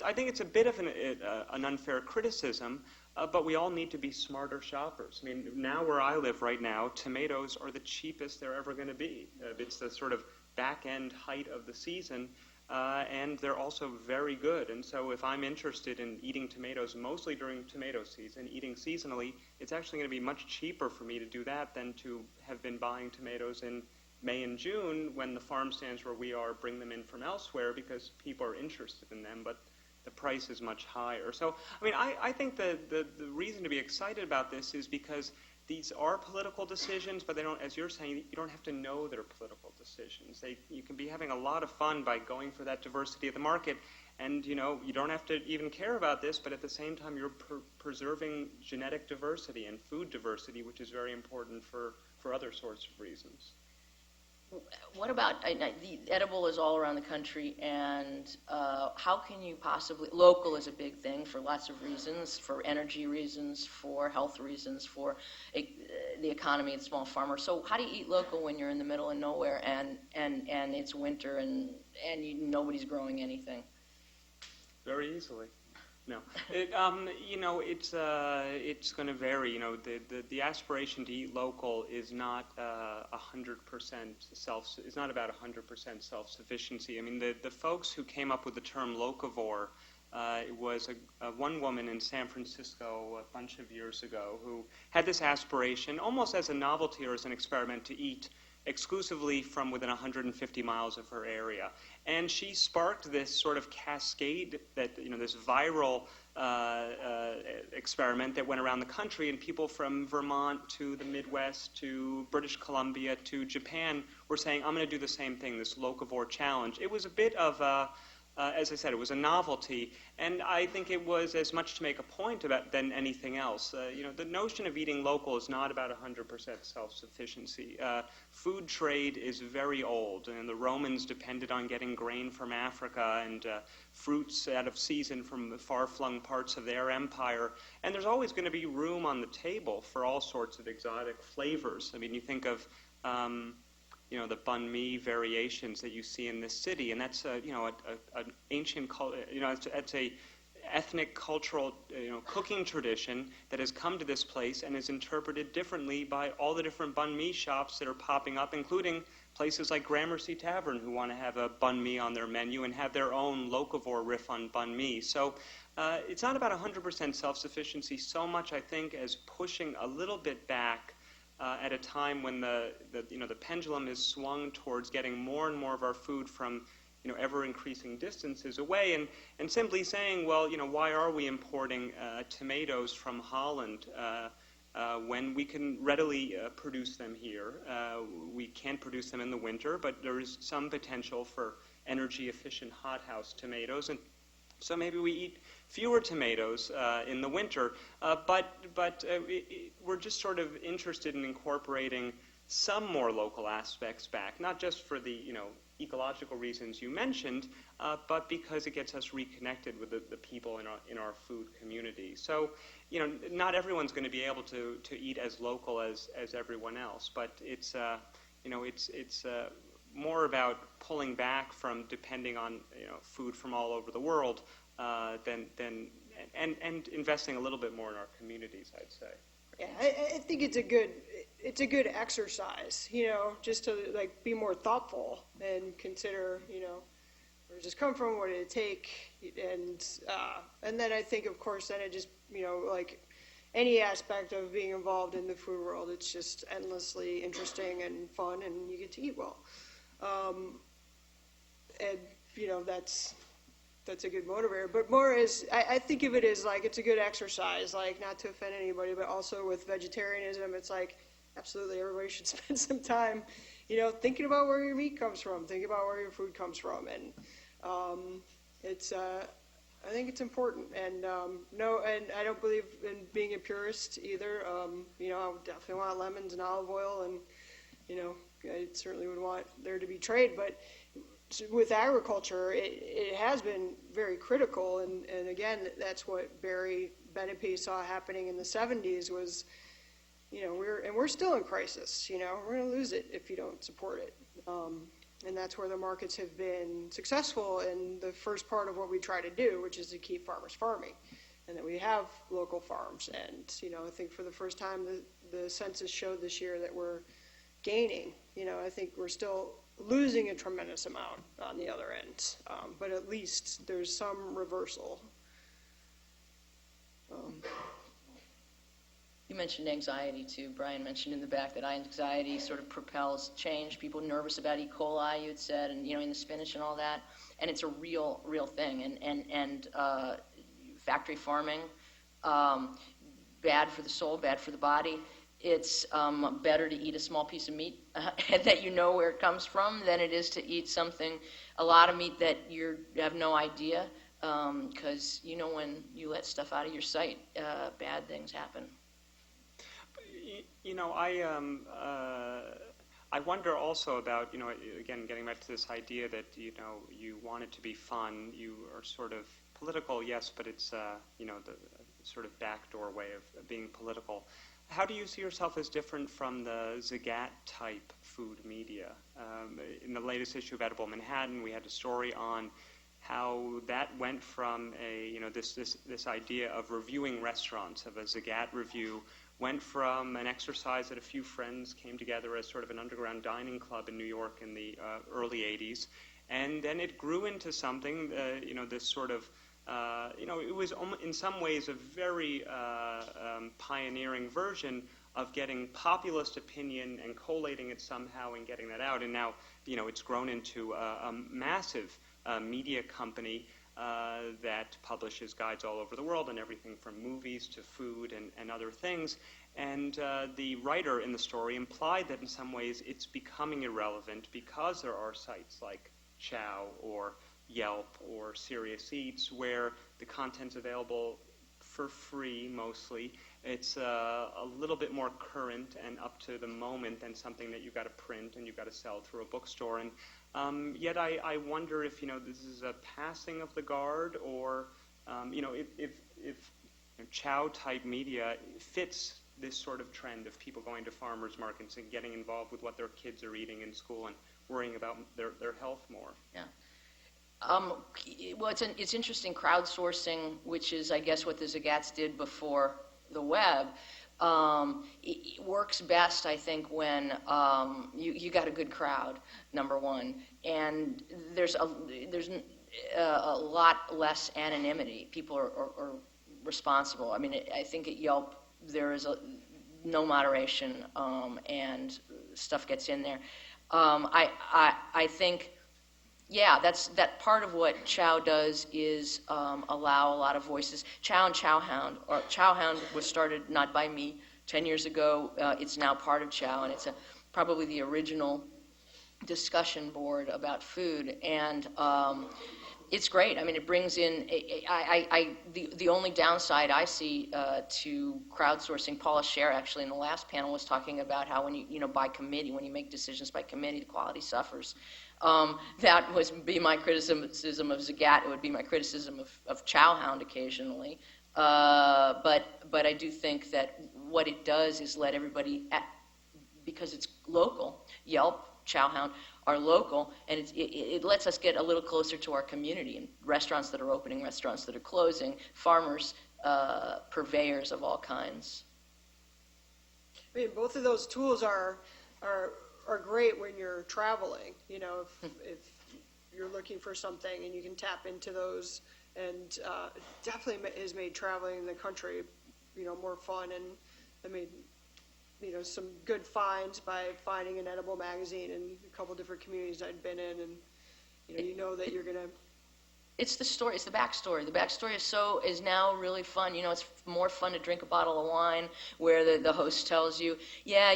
I think it's a bit of an unfair criticism, but we all need to be smarter shoppers. I mean, now where I live right now, tomatoes are the cheapest they're ever going to be. It's the sort of back-end height of the season, and they're also very good. And so if I'm interested in eating tomatoes mostly during tomato season, eating seasonally, it's actually going to be much cheaper for me to do that than to have been buying tomatoes in May and June when the farm stands where we are bring them in from elsewhere because people are interested in them, but the price is much higher. So, I mean, I think the reason to be excited about this is because these are political decisions, but they don't, as you're saying, you don't have to know they're political decisions. You can be having a lot of fun by going for that diversity of the market And you don't have to even care about this, but at the same time you're preserving genetic diversity and food diversity, which is very important for other sorts of reasons. What about, the edible is all around the country, and how can you possibly, local is a big thing for lots of reasons, for energy reasons, for health reasons, for the economy and small farmers. So how do you eat local when you're in the middle of nowhere and it's winter and nobody's growing anything? Very easily. No, it's going to vary. The aspiration to eat local is not 100% is not about 100% self-sufficiency. I mean, the folks who came up with the term locavore, it was one woman in San Francisco a bunch of years ago who had this aspiration, almost as a novelty or as an experiment, to eat exclusively from within 150 miles of her area. And she sparked this sort of cascade, that this viral experiment that went around the country, and people from Vermont to the Midwest to British Columbia to Japan were saying, I'm going to do the same thing, this locavore challenge. It was a bit of as I said, it was a novelty, and I think it was as much to make a point about than anything else. The notion of eating local is not about 100% self-sufficiency. Food trade is very old, and the Romans depended on getting grain from Africa and fruits out of season from the far-flung parts of their empire, and there's always going to be room on the table for all sorts of exotic flavors. I mean, you think of the banh mi variations that you see in this city, and that's an ancient, it's a ethnic, cultural, cooking tradition that has come to this place and is interpreted differently by all the different banh mi shops that are popping up, including places like Gramercy Tavern, who want to have a banh mi on their menu and have their own locavore riff on banh mi. So it's not about 100% self-sufficiency so much, I think, as pushing a little bit back at a time when the pendulum is swung towards getting more and more of our food from ever increasing distances away, and simply saying, well, why are we importing tomatoes from Holland when we can readily produce them here? We can't produce them in the winter, but there is some potential for energy efficient hothouse tomatoes, and so maybe we eat fewer tomatoes in the winter, but we're just sort of interested in incorporating some more local aspects back, not just for the ecological reasons you mentioned, but because it gets us reconnected with the people in our food community. So, not everyone's going to be able to eat as local as everyone else, but it's more about pulling back from depending on food from all over the world than investing a little bit more in our communities, I'd say. Yeah, I think it's a good exercise, just to be more thoughtful and consider, where does this come from, what did it take, and then I think, of course, then it just, like any aspect of being involved in the food world, it's just endlessly interesting and fun, and you get to eat well, and that's a good motivator. But more is, I think of it as it's a good exercise, not to offend anybody, but also with vegetarianism, it's absolutely everybody should spend some time, thinking about where your meat comes from, thinking about where your food comes from, and I think it's important. And and I don't believe in being a purist either. I would definitely want lemons and olive oil, and I certainly would want there to be trade, but with agriculture, it has been very critical, and again, that's what Barry Benepe saw happening in the 70s was, we're still in crisis, we're going to lose it if you don't support it. And that's where the markets have been successful in the first part of what we try to do, which is to keep farmers farming, and that we have local farms. And, I think for the first time, the census showed this year that we're gaining. I think we're still losing a tremendous amount on the other end, but at least there's some reversal. You mentioned anxiety too. Brian mentioned in the back that anxiety sort of propels change. People nervous about E. coli, you had said, and in the spinach and all that, and it's a real thing. And factory farming, bad for the soul, bad for the body. It's better to eat a small piece of meat that you know where it comes from than it is to eat a lot of meat that you have no idea because when you let stuff out of your sight, bad things happen. I wonder also about, again, getting back to this idea that, you want it to be fun. You are sort of political, yes, but it's, the sort of backdoor way of being political. How do you see yourself as different from the Zagat-type food media? In the latest issue of Edible Manhattan, we had a story on how that went from this idea of reviewing restaurants, of a Zagat review, went from an exercise that a few friends came together as sort of an underground dining club in New York in the early 80s, and then it grew into something, this sort of, it was in some ways a very pioneering version of getting populist opinion and collating it somehow and getting that out, and now, it's grown into a massive media company that publishes guides all over the world on everything from movies to food and other things. And the writer in the story implied that in some ways it's becoming irrelevant because there are sites like Chow or Yelp or Serious Eats where the content's available for free mostly. It's a little bit more current and up to the moment than something that you've got to print and you've got to sell through a bookstore. And yet I wonder if this is a passing of the guard, or if Chow type media fits this sort of trend of people going to farmers markets and getting involved with what their kids are eating in school and worrying about their health more. Yeah. Well, it's interesting, crowdsourcing, which is, I guess, what the Zagats did before the web. It works best, I think, when you got a good crowd, number one, and there's a lot less anonymity. People are responsible. I mean, I think at Yelp there is no moderation, and stuff gets in there. I think. Yeah, that part of what Chow does is allow a lot of voices. Chow and Chowhound, or Chowhound was started not by me 10 years ago. It's now part of Chow, and it's probably the original discussion board about food, and it's great. I mean, it brings in. The only downside I see to crowdsourcing, Paula Scher actually in the last panel was talking about how when you by committee, when you make decisions by committee, the quality suffers. That would be my criticism of Zagat. It would be my criticism of Chowhound occasionally. But I do think that what it does is let everybody, because it's local, Yelp, Chowhound are local, and it lets us get a little closer to our community, and restaurants that are opening, restaurants that are closing, farmers, purveyors of all kinds. I mean, both of those tools are great when you're traveling. If you're looking for something and you can tap into those, and definitely has made traveling in the country, more fun. And I made, some good finds by finding an edible magazine in a couple different communities I'd been in, and that you're gonna. It's the story. It's the backstory. The backstory is now really fun. It's more fun to drink a bottle of wine where the host tells you, yeah,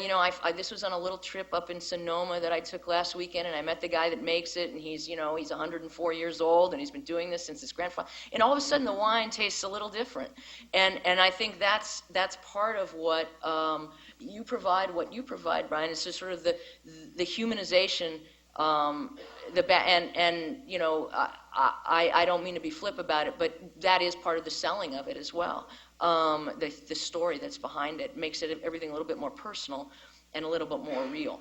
this was on a little trip up in Sonoma that I took last weekend, and I met the guy that makes it, and he's 104 years old, and he's been doing this since his grandfather. And all of a sudden, the wine tastes a little different. And I think that's part of what you provide. What you provide, Brian, is just sort of the humanization. I don't mean to be flip about it, but that is part of the selling of it as well. The story that's behind it makes everything a little bit more personal and a little bit more real.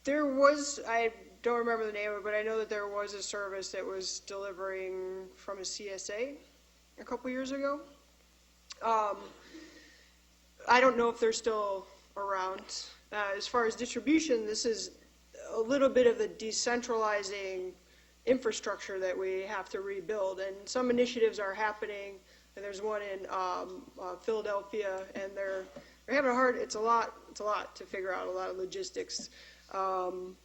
There was, I don't remember the name of it, but I know that there was a service that was delivering from a CSA a couple years ago. I don't know if they're still around. As far as distribution, this is a little bit of the decentralizing infrastructure that we have to rebuild, and some initiatives are happening. And there's one in Philadelphia, and they're having a hard. It's a lot to figure out, a lot of logistics, and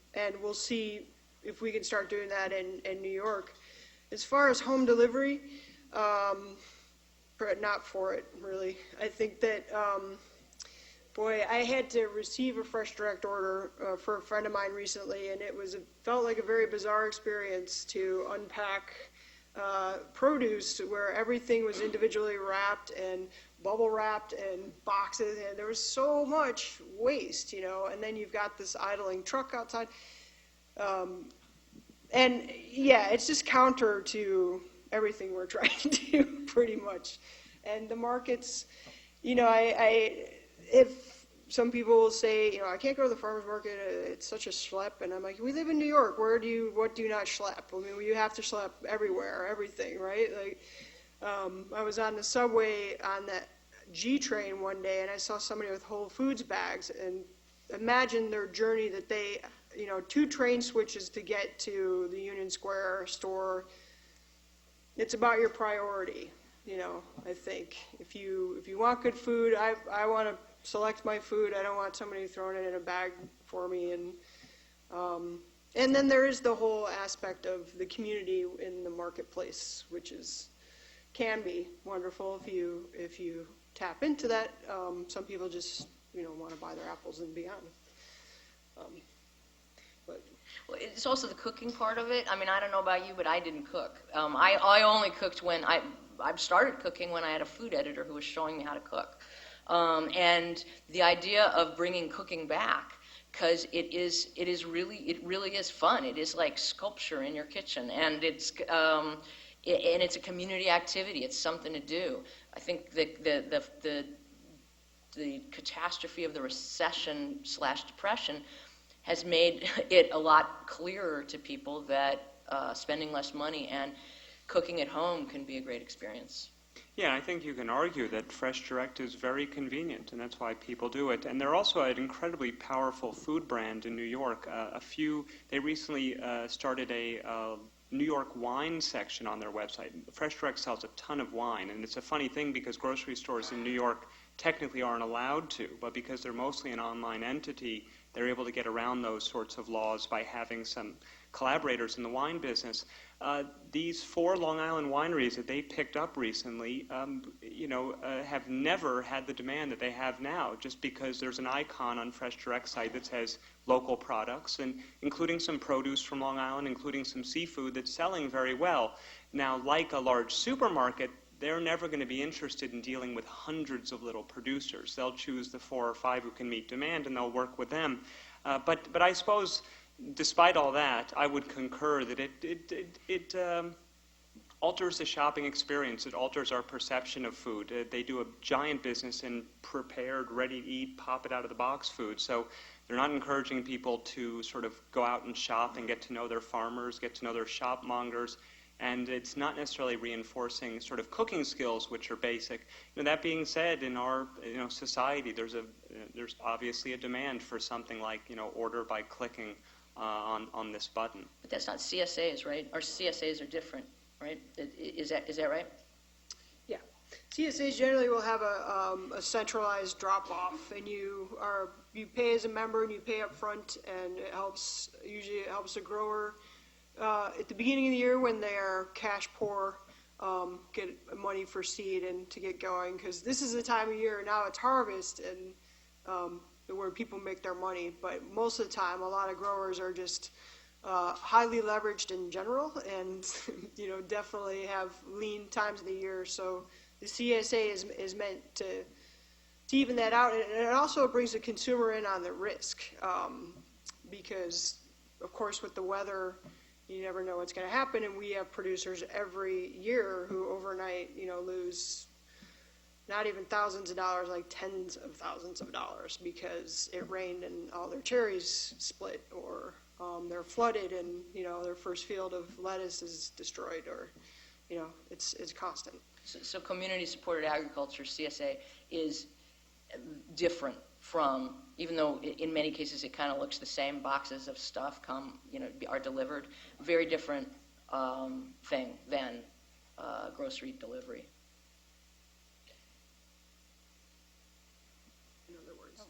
we'll see if we can start doing that in New York. As far as home delivery, not for it really. I think that. Boy, I had to receive a fresh direct order for a friend of mine recently, and it felt like a very bizarre experience to unpack produce where everything was individually wrapped and bubble wrapped and boxes, and there was so much waste, and then you've got this idling truck outside. And yeah, it's just counter to everything we're trying to do, pretty much. And the markets, if some people will say, I can't go to the farmer's market, it's such a schlep, and I'm like, we live in New York, what do you not schlep? I mean, you have to schlep everywhere, everything, right? Like, I was on the subway on that G train one day, and I saw somebody with Whole Foods bags, and imagine their journey that they, 2 train switches to get to the Union Square store. It's about your priority, I think. If you want good food, I want to select my food. I don't want somebody throwing it in a bag for me. And then there is the whole aspect of the community in the marketplace, which can be wonderful if you tap into that. Some people just want to buy their apples and be on. Well, it's also the cooking part of it. I mean, I don't know about you, but I didn't cook. I only cooked when I started cooking when I had a food editor who was showing me how to cook. And the idea of bringing cooking back, because it really is fun. It is like sculpture in your kitchen, and it's a community activity. It's something to do. I think the catastrophe of the recession/depression has made it a lot clearer to people that spending less money and cooking at home can be a great experience. Yeah, I think you can argue that Fresh Direct is very convenient, and that's why people do it. And they're also an incredibly powerful food brand in New York. They recently started a New York wine section on their website. Fresh Direct sells a ton of wine, and it's a funny thing because grocery stores in New York technically aren't allowed to, but because they're mostly an online entity, they're able to get around those sorts of laws by having some collaborators in the wine business. These 4 Long Island wineries that they picked up recently, have never had the demand that they have now, just because there's an icon on Fresh Direct site that says local products, and including some produce from Long Island, including some seafood that's selling very well. Now, like a large supermarket, they're never going to be interested in dealing with hundreds of little producers. They'll choose the 4 or 5 who can meet demand, and they'll work with them. But I suppose, despite all that, I would concur that it alters the shopping experience. It alters our perception of food. They do a giant business in prepared, ready-to-eat, pop-it-out-of-the-box food. So they're not encouraging people to sort of go out and shop and get to know their farmers, get to know their shopmongers. And it's not necessarily reinforcing sort of cooking skills, which are basic. That being said, in our society, there's obviously a demand for something like order by clicking on this button. But that's not CSAs, right? Our CSAs are different, right? Is that right? Yeah. CSAs generally will have a centralized drop-off, and you pay as a member and you pay up front, and usually it helps a grower at the beginning of the year when they are cash poor, get money for seed and to get going, because this is the time of year, now it's harvest, and where people make their money. But most of the time, a lot of growers are just highly leveraged in general, and definitely have lean times of the year. So the CSA is meant to even that out, and it also brings the consumer in on the risk, because of course with the weather, you never know what's going to happen, and we have producers every year who overnight, lose not even thousands of dollars, like tens of thousands of dollars, because it rained and all their cherries split, or they're flooded and their first field of lettuce is destroyed, or it's constant. So community-supported agriculture, CSA, is different from, even though in many cases it kind of looks the same, boxes of stuff are delivered, very different thing than grocery delivery. In other words.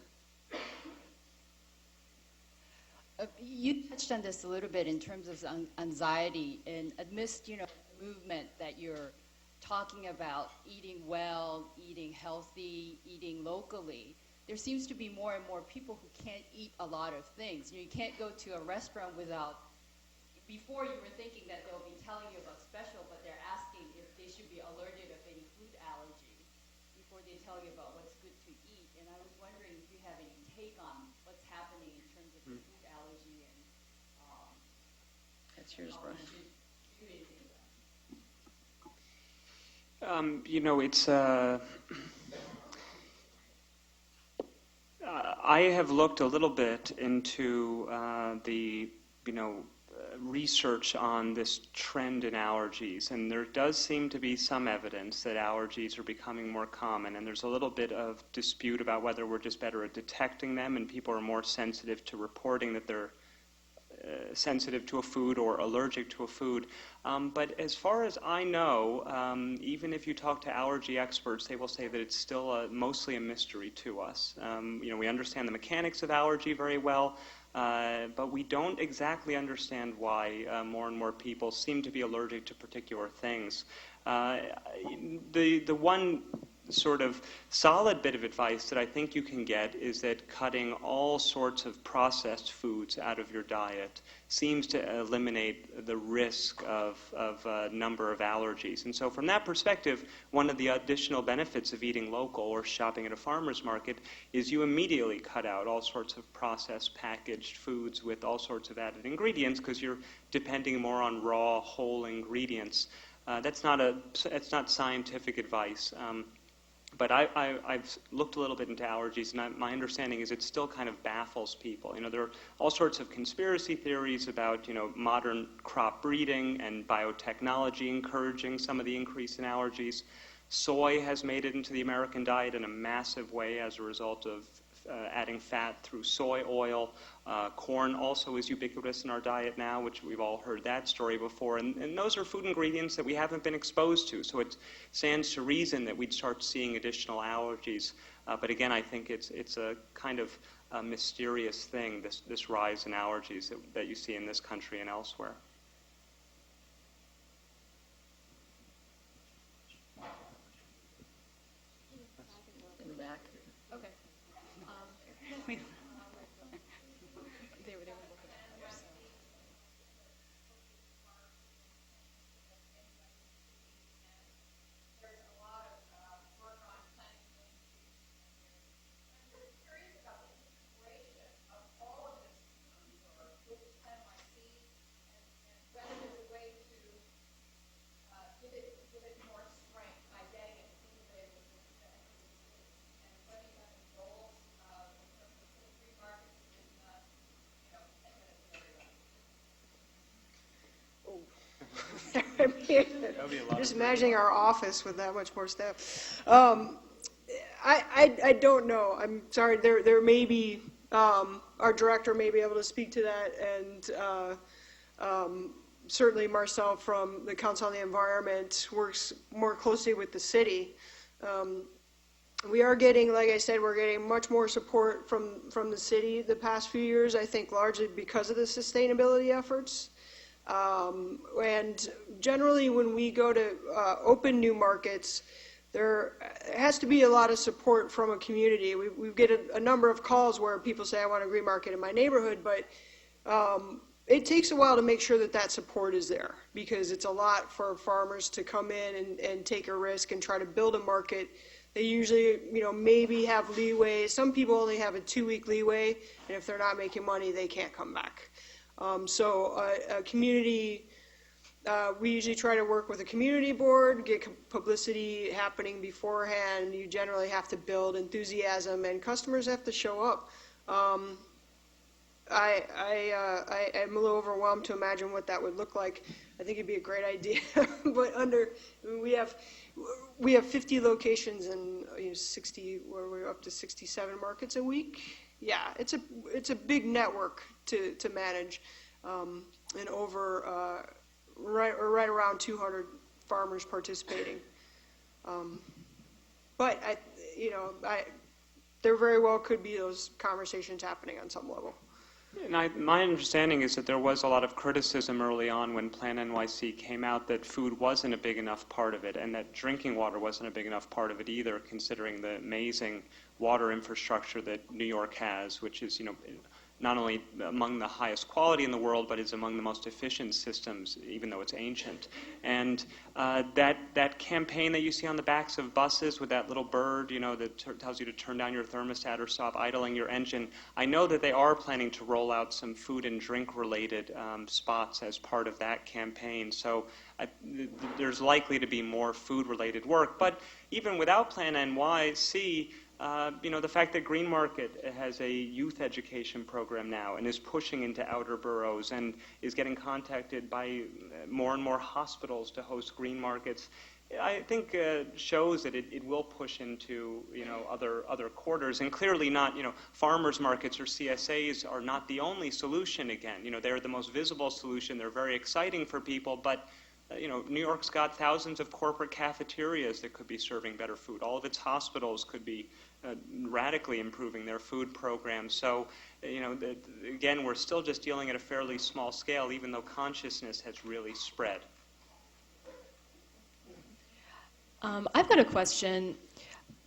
You touched on this a little bit in terms of anxiety, and amidst the movement that you're talking about, eating well, eating healthy, eating locally, there seems to be more and more people who can't eat a lot of things. You can't go to a restaurant without, before you were thinking that they'll be telling you about special, but they're asking if they should be alerted of any food allergy before they tell you about what's good to eat. And I was wondering if you have any take on what's happening in terms of food allergy and That's yours, Brian. do anything about it. It's I have looked a little bit into the research on this trend in allergies, and there does seem to be some evidence that allergies are becoming more common, and there's a little bit of dispute about whether we're just better at detecting them and people are more sensitive to reporting that they're sensitive to a food or allergic to a food. But as far as I know, even if you talk to allergy experts, they will say that it's still mostly a mystery to us. We understand the mechanics of allergy very well, but we don't exactly understand why more and more people seem to be allergic to particular things. The one sort of solid bit of advice that I think you can get is that cutting all sorts of processed foods out of your diet seems to eliminate the risk of a number of allergies. And so from that perspective, one of the additional benefits of eating local or shopping at a farmer's market is you immediately cut out all sorts of processed packaged foods with all sorts of added ingredients because you're depending more on raw, whole ingredients. That's not scientific advice. But I've looked a little bit into allergies, and my understanding is it still kind of baffles people. There are all sorts of conspiracy theories about, modern crop breeding and biotechnology encouraging some of the increase in allergies. Soy has made it into the American diet in a massive way as a result of adding fat through soy oil. Corn also is ubiquitous in our diet now, which we've all heard that story before. And those are food ingredients that we haven't been exposed to. So it stands to reason that we'd start seeing additional allergies. But again, I think it's a kind of a mysterious thing, this rise in allergies that you see in this country and elsewhere. In the back. Okay. They were looking at others. I mean, just imagining our office with that much more staff. I don't know. I'm sorry. There may be our director may be able to speak to that, and certainly Marcel from the Council on the Environment works more closely with the city. We are getting, like I said, we're getting much more support from the city the past few years. I think largely because of the sustainability efforts. And generally when we go to open new markets, there has to be a lot of support from a community. We get a number of calls where people say, I want a green market in my neighborhood, but it takes a while to make sure that support is there, because it's a lot for farmers to come in and take a risk and try to build a market. They usually, maybe have leeway. Some people only have a 2-week leeway, and if they're not making money, they can't come back. So a community, we usually try to work with a community board, get publicity happening beforehand. You generally have to build enthusiasm, and customers have to show up. I'm a little overwhelmed to imagine what that would look like. I think it'd be a great idea. But I mean, we have 50 locations and 60, where we're up to 67 markets a week. Yeah, it's a big network to manage, and over right around 200 farmers participating. But there very well could be those conversations happening on some level. And my understanding is that there was a lot of criticism early on when Plan NYC came out that food wasn't a big enough part of it, and that drinking water wasn't a big enough part of it either, considering the amazing water infrastructure that New York has, which is, not only among the highest quality in the world, but is among the most efficient systems, even though it's ancient. And that campaign that you see on the backs of buses with that little bird, that tells you to turn down your thermostat or stop idling your engine, I know that they are planning to roll out some food and drink related spots as part of that campaign. So there's likely to be more food related work. But even without Plan NYC, the fact that Greenmarket has a youth education program now and is pushing into outer boroughs and is getting contacted by more and more hospitals to host green markets, I think shows that it will push into other quarters. And clearly not, farmers markets or CSAs are not the only solution. Again, they're the most visible solution. They're very exciting for people, but New York's got thousands of corporate cafeterias that could be serving better food. All of its hospitals could be radically improving their food programs. So, again, we're still just dealing at a fairly small scale, even though consciousness has really spread. I've got a question.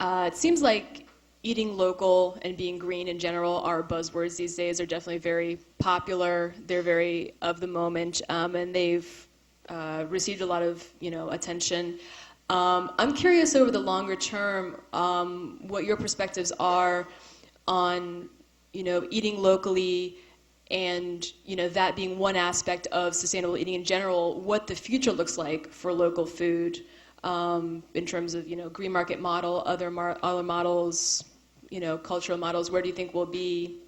It seems like eating local and being green in general are buzzwords these days. They're definitely very popular. They're very of the moment, and they've received a lot of attention. I'm curious over the longer term what your perspectives are on eating locally and that being one aspect of sustainable eating in general. What the future looks like for local food in terms of Greenmarket model, other models, cultural models. Where do you think we'll be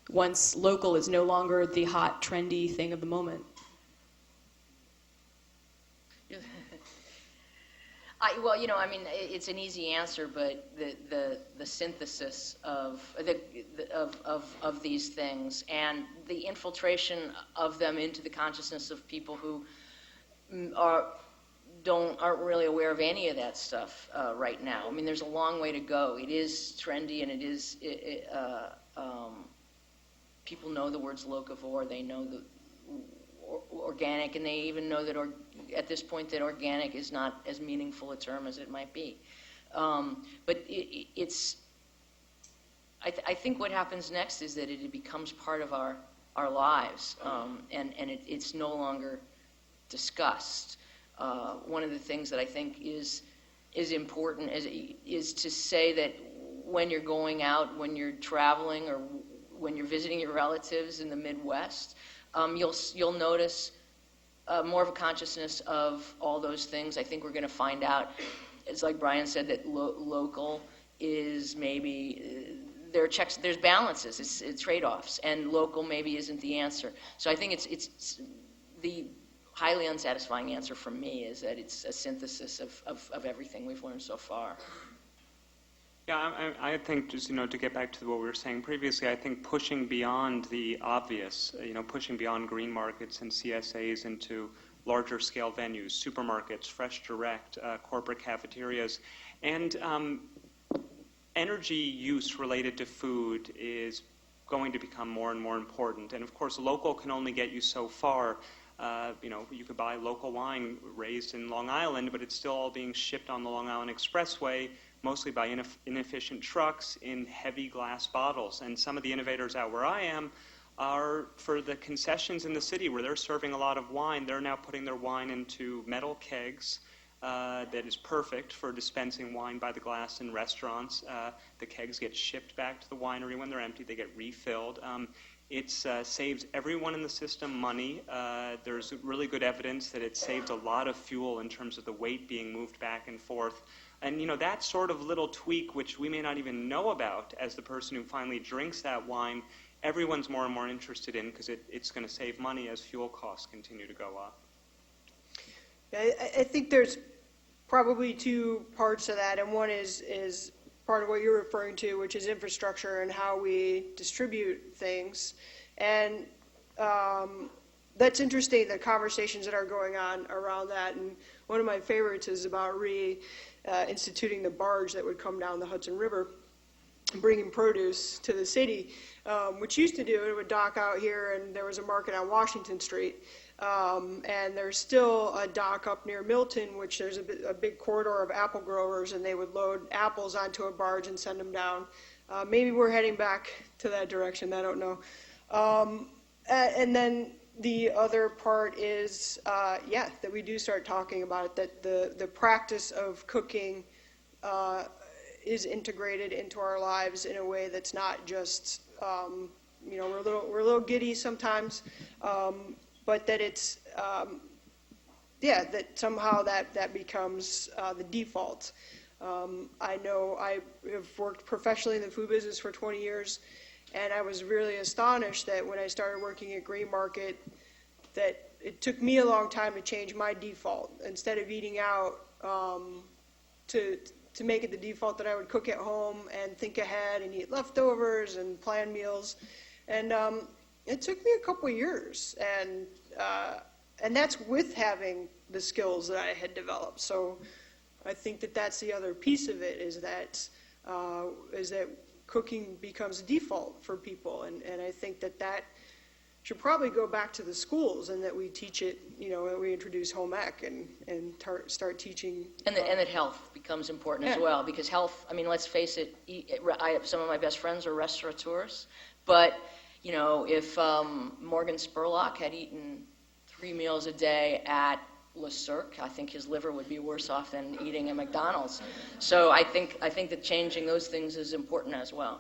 once local is no longer the hot, trendy thing of the moment? It's an easy answer, but the synthesis of these things and the infiltration of them into the consciousness of people who aren't really aware of any of that stuff right now. There's a long way to go. It is trendy, and people know the words locavore. They know the organic, and they even know that at this point that organic is not as meaningful a term as it might be. But I think what happens next is that it becomes part of our lives, and it's no longer discussed. One of the things that I think is important is to say that when you're going out, when you're traveling, or when you're visiting your relatives in the Midwest, you'll notice more of a consciousness of all those things. I think we're going to find out, it's like Brian said, that local is maybe there's balances, it's trade-offs, and local maybe isn't the answer. So I think it's the highly unsatisfying answer for me is that it's a synthesis of everything we've learned so far. Yeah, I think just, to get back to what we were saying previously, I think pushing beyond the obvious, pushing beyond green markets and CSAs into larger scale venues, supermarkets, fresh direct, corporate cafeterias, and energy use related to food is going to become more and more important. And of course, local can only get you so far. You could buy local wine raised in Long Island, but it's still all being shipped on the Long Island Expressway, mostly by inefficient trucks in heavy glass bottles. And some of the innovators out where I am are for the concessions in the city where they're serving a lot of wine. They're now putting their wine into metal kegs that is perfect for dispensing wine by the glass in restaurants. The kegs get shipped back to the winery when they're empty. They get refilled. It saves everyone in the system money. There's really good evidence that it saved a lot of fuel in terms of the weight being moved back and forth. And that sort of little tweak, which we may not even know about as the person who finally drinks that wine, everyone's more and more interested in because it's going to save money as fuel costs continue to go up. I think there's probably two parts to that, and one is part of what you're referring to, which is infrastructure and how we distribute things. And that's interesting, the conversations that are going on around that. And one of my favorites is about instituting the barge that would come down the Hudson River, bringing produce to the city, which used to do, it would dock out here, and there was a market on Washington Street. And there's still a dock up near Milton, which there's a big corridor of apple growers, and they would load apples onto a barge and send them down. Maybe we're heading back to that direction, I don't know. And then the other part is, that we do start talking about it, that the practice of cooking is integrated into our lives in a way that's not just, we're a little giddy sometimes, but that it's, that somehow that becomes the default. I know I have worked professionally in the food business for 20 years, and I was really astonished that when I started working at Greenmarket, that it took me a long time to change my default. Instead of eating out, to make it the default that I would cook at home and think ahead and eat leftovers and plan meals. And it took me a couple of years, and that's with having the skills that I had developed. So I think that that's the other piece of it, is that cooking becomes default for people, and I think that should probably go back to the schools, and that we teach it, that we introduce home ec and start teaching. And that health becomes important as well, because health, let's face it, some of my best friends are restaurateurs, but, if Morgan Spurlock had eaten 3 meals a day at Le Cirque, I think his liver would be worse off than eating at McDonald's. So I think that changing those things is important as well.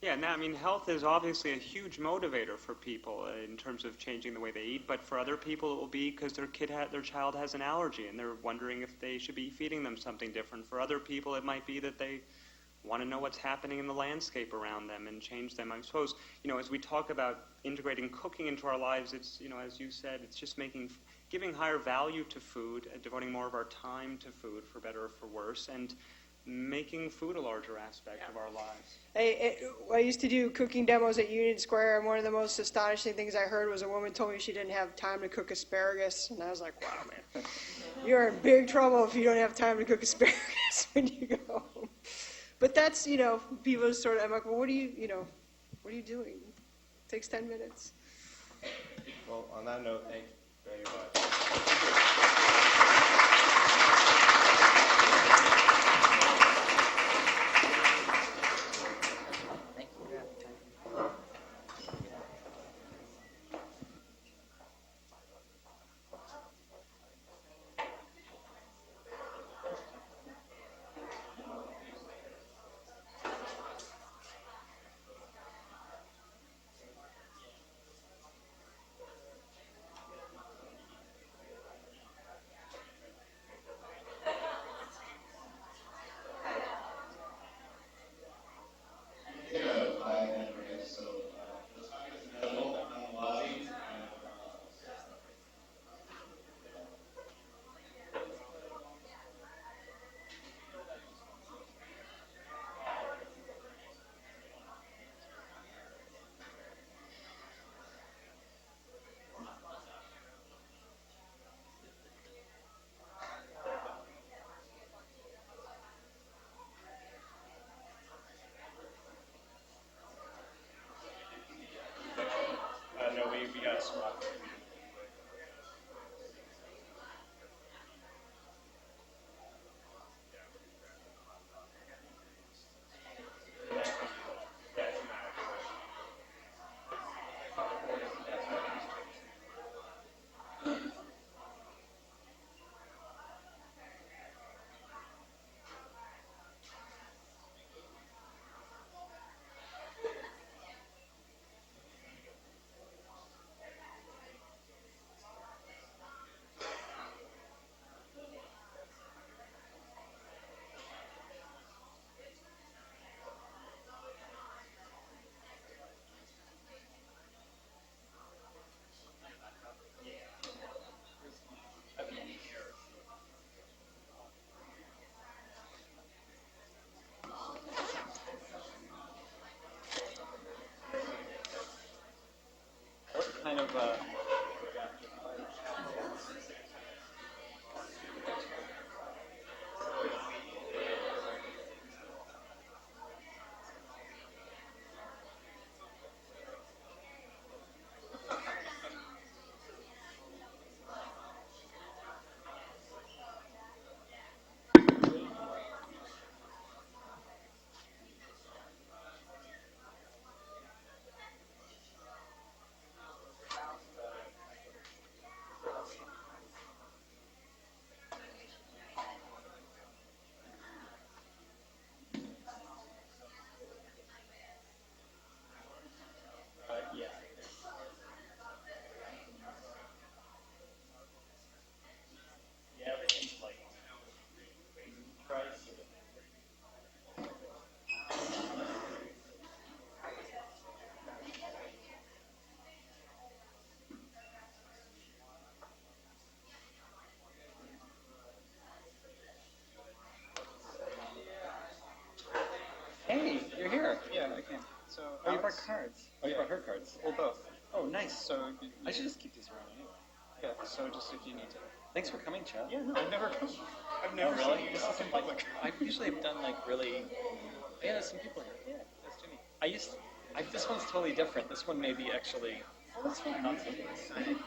Yeah, and health is obviously a huge motivator for people in terms of changing the way they eat, but for other people it will be because their child has an allergy and they're wondering if they should be feeding them something different. For other people it might be that they want to know what's happening in the landscape around them and change them. I suppose, as we talk about integrating cooking into our lives, it's, as you said, it's just giving higher value to food, devoting more of our time to food, for better or for worse, and making food a larger aspect of our lives. I used to do cooking demos at Union Square, and one of the most astonishing things I heard was a woman told me she didn't have time to cook asparagus, and I was like, wow, man, you're in big trouble if you don't have time to cook asparagus when you go home. But that's, people sort of, I'm like, well, what are you doing? It takes 10 minutes. Well, on that note, thank you very much. here. Yeah, I can. So Oh, you brought Alex? cards. Oh, you brought her cards. Well, both. Oh, nice. So I should just keep these around anyway. yeah. So just if you need to. Thanks for coming, Chad. Yeah, no, I've never come. I've Oh, never really? seen you This talk isn't in like, public. I usually have done like really, yeah, there's some people here. Yeah, that's to me. This one's totally different. This one may be actually, Oh, that's fine. not so good.